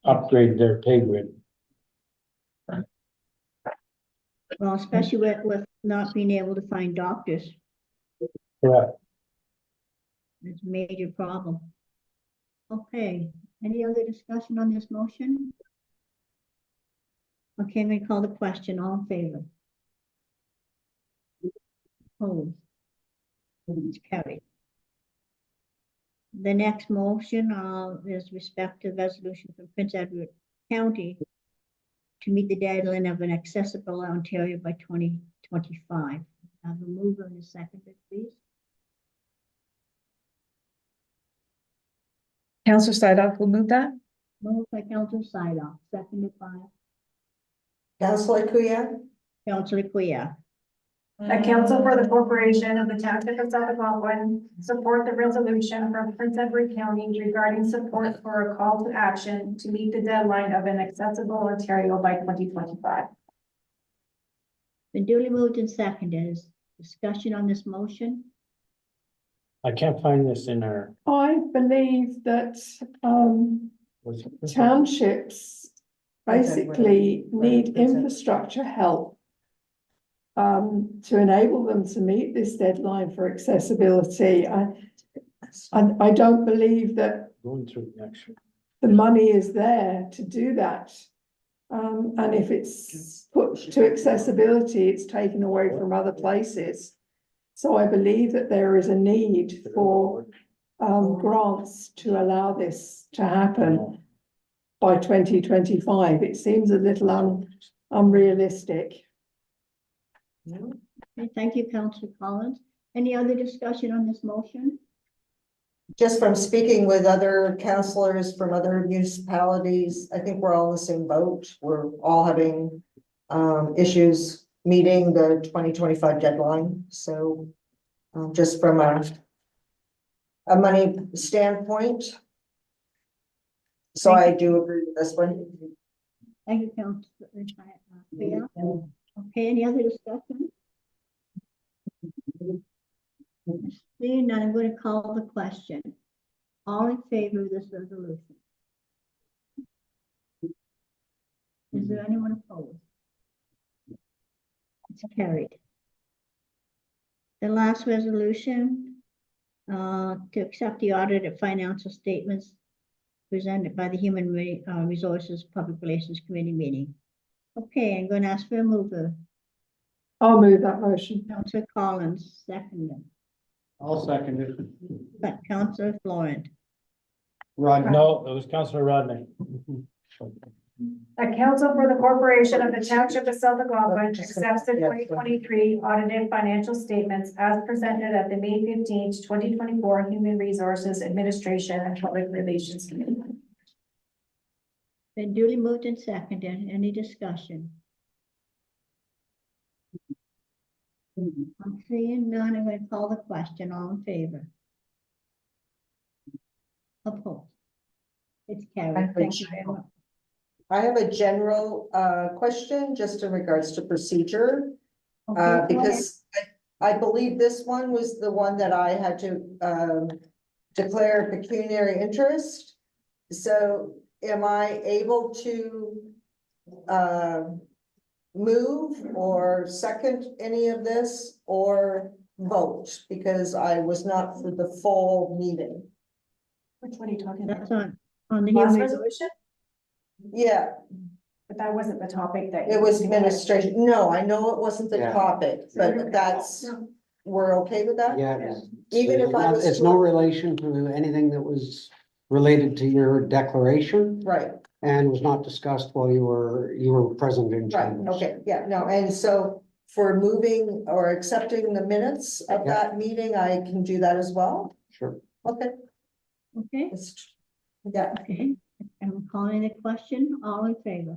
upgrade their pay grade. Well, especially with not being able to find doctors, Correct. it's a major problem. Okay, any other discussion on this motion? Okay, we call the question. All in favor? Opposed? It's carried. The next motion is respect to resolution from Prince Edward County to meet the deadline of an accessible Ontario by 2025. Have a mover and a seconder, please. Counselor Sidoff will move that. Moved by Councillor Sidoff, seconded by Councillor Kuya, Councillor Kuya. The Council for the Corporation of the Township of South Algonquin support the resolution from Prince Edward County regarding support for a call to action to meet the deadline of an accessible Ontario by 2025. Been duly moved and seconded. Is discussion on this motion? I can't find this in our. I believe that, townships basically need infrastructure help to enable them to meet this deadline for accessibility. I don't believe that Going through the actual. the money is there to do that. And if it's put to accessibility, it's taken away from other places. So I believe that there is a need for grants to allow this to happen by 2025. It seems a little unrealistic. Okay, thank you, Councillor Collins. Any other discussion on this motion? just from speaking with other councillors from other municipalities, I think we're all in the same boat. We're all having issues meeting the 2025 deadline. So just from a money standpoint. So I do agree with this one. Thank you, Councillor. Okay, any other discussion? Seeing none, I'm going to call the question. All in favor of this resolution? Is there anyone opposed? It's carried. The last resolution to accept the audited financial statements presented by the Human Resources Public Relations Committee meeting. Okay, I'm going to ask for a mover. I'll move that motion. Councillor Collins, second. I'll second it. But Councillor Florent. Rod, No, it was Councillor Rodney. A council for the corporation of the Township of South Algonquin accepts the 2023 audited financial statements as presented at the May 15th, 2024 Human Resources Administration and Public Relations Committee. Been duly moved and seconded. Any discussion? I'm seeing none. I'm going to call the question. All in favor? Opposed? It's carried. Thank you very much. I have a general question just in regards to procedure. Okay, Because I believe this one was the one that I had to declare pecuniary interest. So am I able to move or second any of this or vote? Because I was not for the full meeting. Which one are you talking That's about? on the Last human. resolution? Yeah, But that wasn't the topic that. it was administration. No, I know it wasn't the Yeah. topic, but that's, we're okay with that? Yeah, it's- Even if I was. it's no relation to anything that was related to your declaration Right. and was not discussed while you were present in Right, chambers. okay, yeah, no, and so for moving or accepting the minutes of Yeah. that meeting, I can do that as well? Sure. Okay. Okay, Yeah, okay. I'm calling the question. All in favor?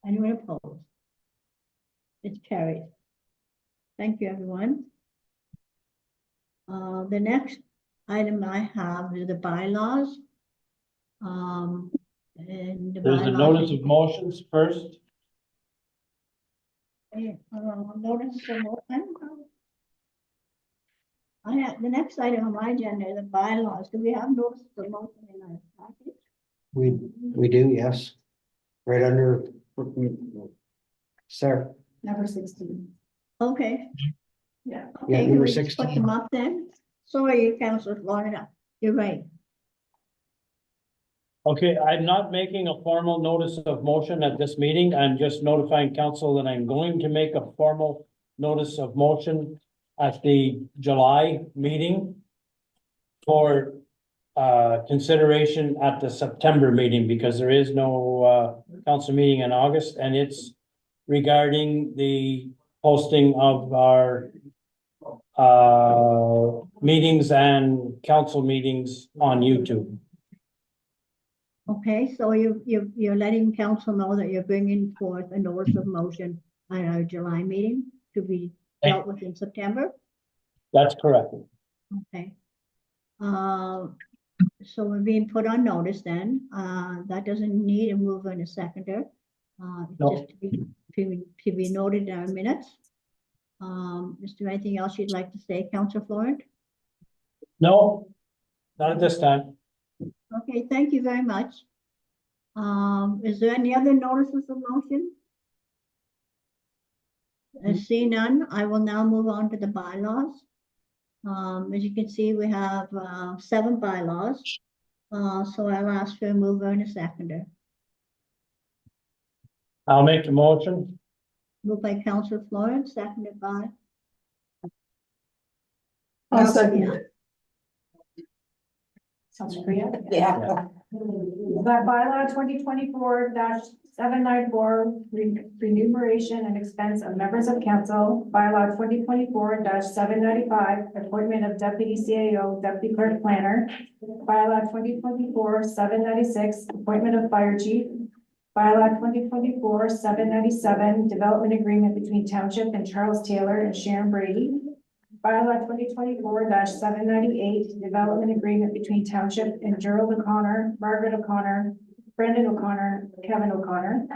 Anyone opposed? It's carried. Thank you, everyone. The next item I have is the bylaws. And the There's a bylaws- notice of motions first. Notice of motion. I have, the next item on my agenda is the bylaws. Do we have notice of motion in our package? We do, yes. Right under. Sarah, Number 16. Okay. Yeah. Yeah, Okay, number we just 16. Put them up then. Sorry, Councillor Florida. You're right. Okay, I'm not making a formal notice of motion at this meeting. I'm just notifying council that I'm going to make a formal notice of motion at the July meeting for consideration at the September meeting, because there is no council meeting in August, and it's regarding the posting of our meetings and council meetings on YouTube. Okay, so you're letting council know that you're bringing forth a notice of motion at our July meeting to be dealt with in September? That's correct. Okay. So we're being put on notice then. That doesn't need a mover and a seconder. It's No. just to be noted in our minutes. Is there anything else you'd like to say, Councillor Florent? No, not at this time. Okay, thank you very much. Is there any other notices of motion? See none, I will now move on to the bylaws. As you can see, we have 7 bylaws. So I'll ask for a mover and a seconder. I'll make the motion. Moved by Councillor Florence, seconded by. I'll second. Sounds great. Yeah. That bylaw 2024-794, remuneration and expense of members of council. Bylaw 2024-795, appointment of deputy CAO, deputy clerk planner. Bylaw 2024-796, appointment of fire chief. Bylaw 2024-797, development agreement between township and Charles Taylor and Sharon Brady. Bylaw 2024-798, development agreement between township and Gerald O'Connor, Margaret O'Connor, Brendan O'Connor, Kevin O'Connor.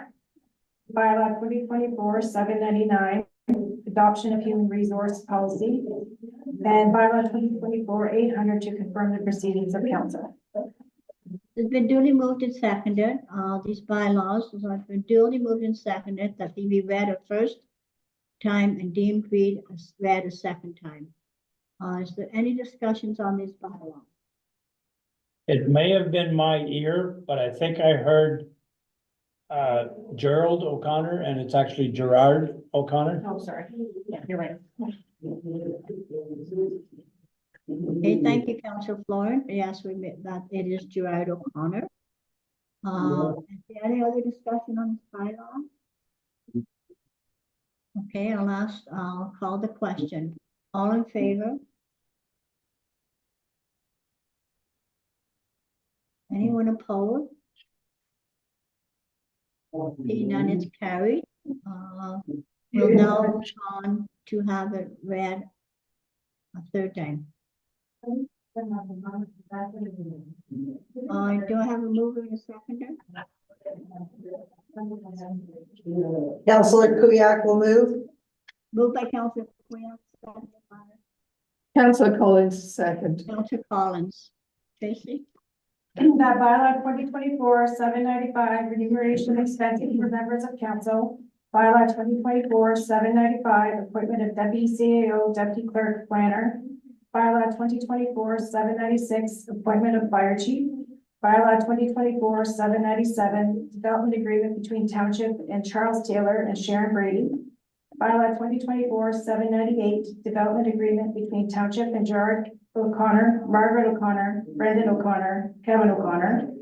Bylaw 2024-799, adoption of human resource policy. And bylaw 2024-800 to confirm the proceedings of council. It's been duly moved and seconded. These bylaws have been duly moved and seconded that they be read a first time and deemed read a second time. Is there any discussions on this bylaw? It may have been my ear, but I think I heard Gerald O'Connor, and it's actually Gerard O'Connor. Oh, sorry. Yeah, you're right. Okay, thank you, Councillor Florent. Yes, we admit that it is Gerard O'Connor. Is there any other discussion on this bylaw? Okay, I'll call the question. All in favor? Anyone opposed? Seeing none, it's carried. We'll now move on to have it read a third time. Do I have a mover and a seconder? Councillor Kuyak will move. Moved by Councillor Quinn, seconded by Councillor Collins, second. Councillor Collins. Tracy? That bylaw 2024-795, remuneration expenses for members of council. Bylaw 2024-795, appointment of deputy CAO, deputy clerk planner. Bylaw 2024-796, appointment of fire chief. Bylaw 2024-797, development agreement between township and Charles Taylor and Sharon Brady. Bylaw 2024-798, development agreement between township and Gerard O'Connor, Margaret O'Connor, Brendan O'Connor, Kevin O'Connor.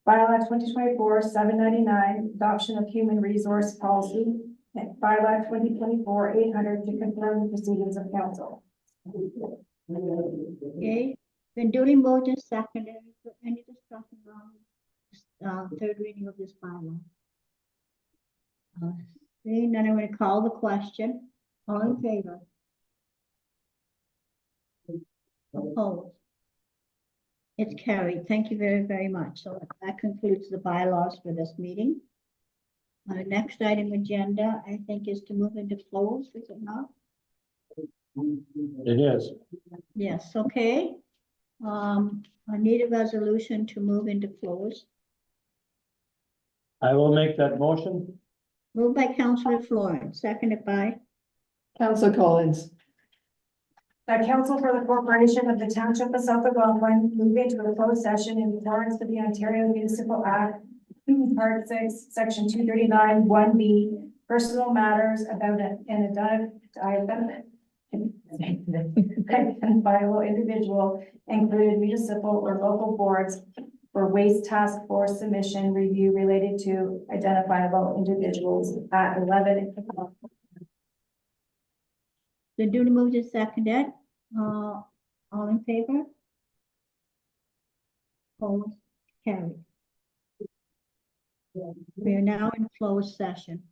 Bylaw 2024-799, adoption of human resource policy. And bylaw 2024-800 to confirm the proceedings of council. Okay, been duly moved and seconded. Is there any discussion on third reading of this bylaw? Seeing none, I'm going to call the question. All in favor? Opposed? It's carried. Thank you very, very much. So that concludes the bylaws for this meeting. Next item agenda, I think, is to move into close, is it not? It is. Yes, okay. I need a resolution to move into close. I will make that motion. Moved by Councillor Florence, seconded by Councillor Collins. That council for the corporation of the township of South Algonquin move into a closed session in accordance with the Ontario Municipal Act, Part 6, Section 239, 1B, personal matters about an identifiable individual, including municipal or local boards for waste task force submission review related to identifiable individuals at 11. the duly moved and seconded. All in favor? Opposed? Carried. We are now in closed session.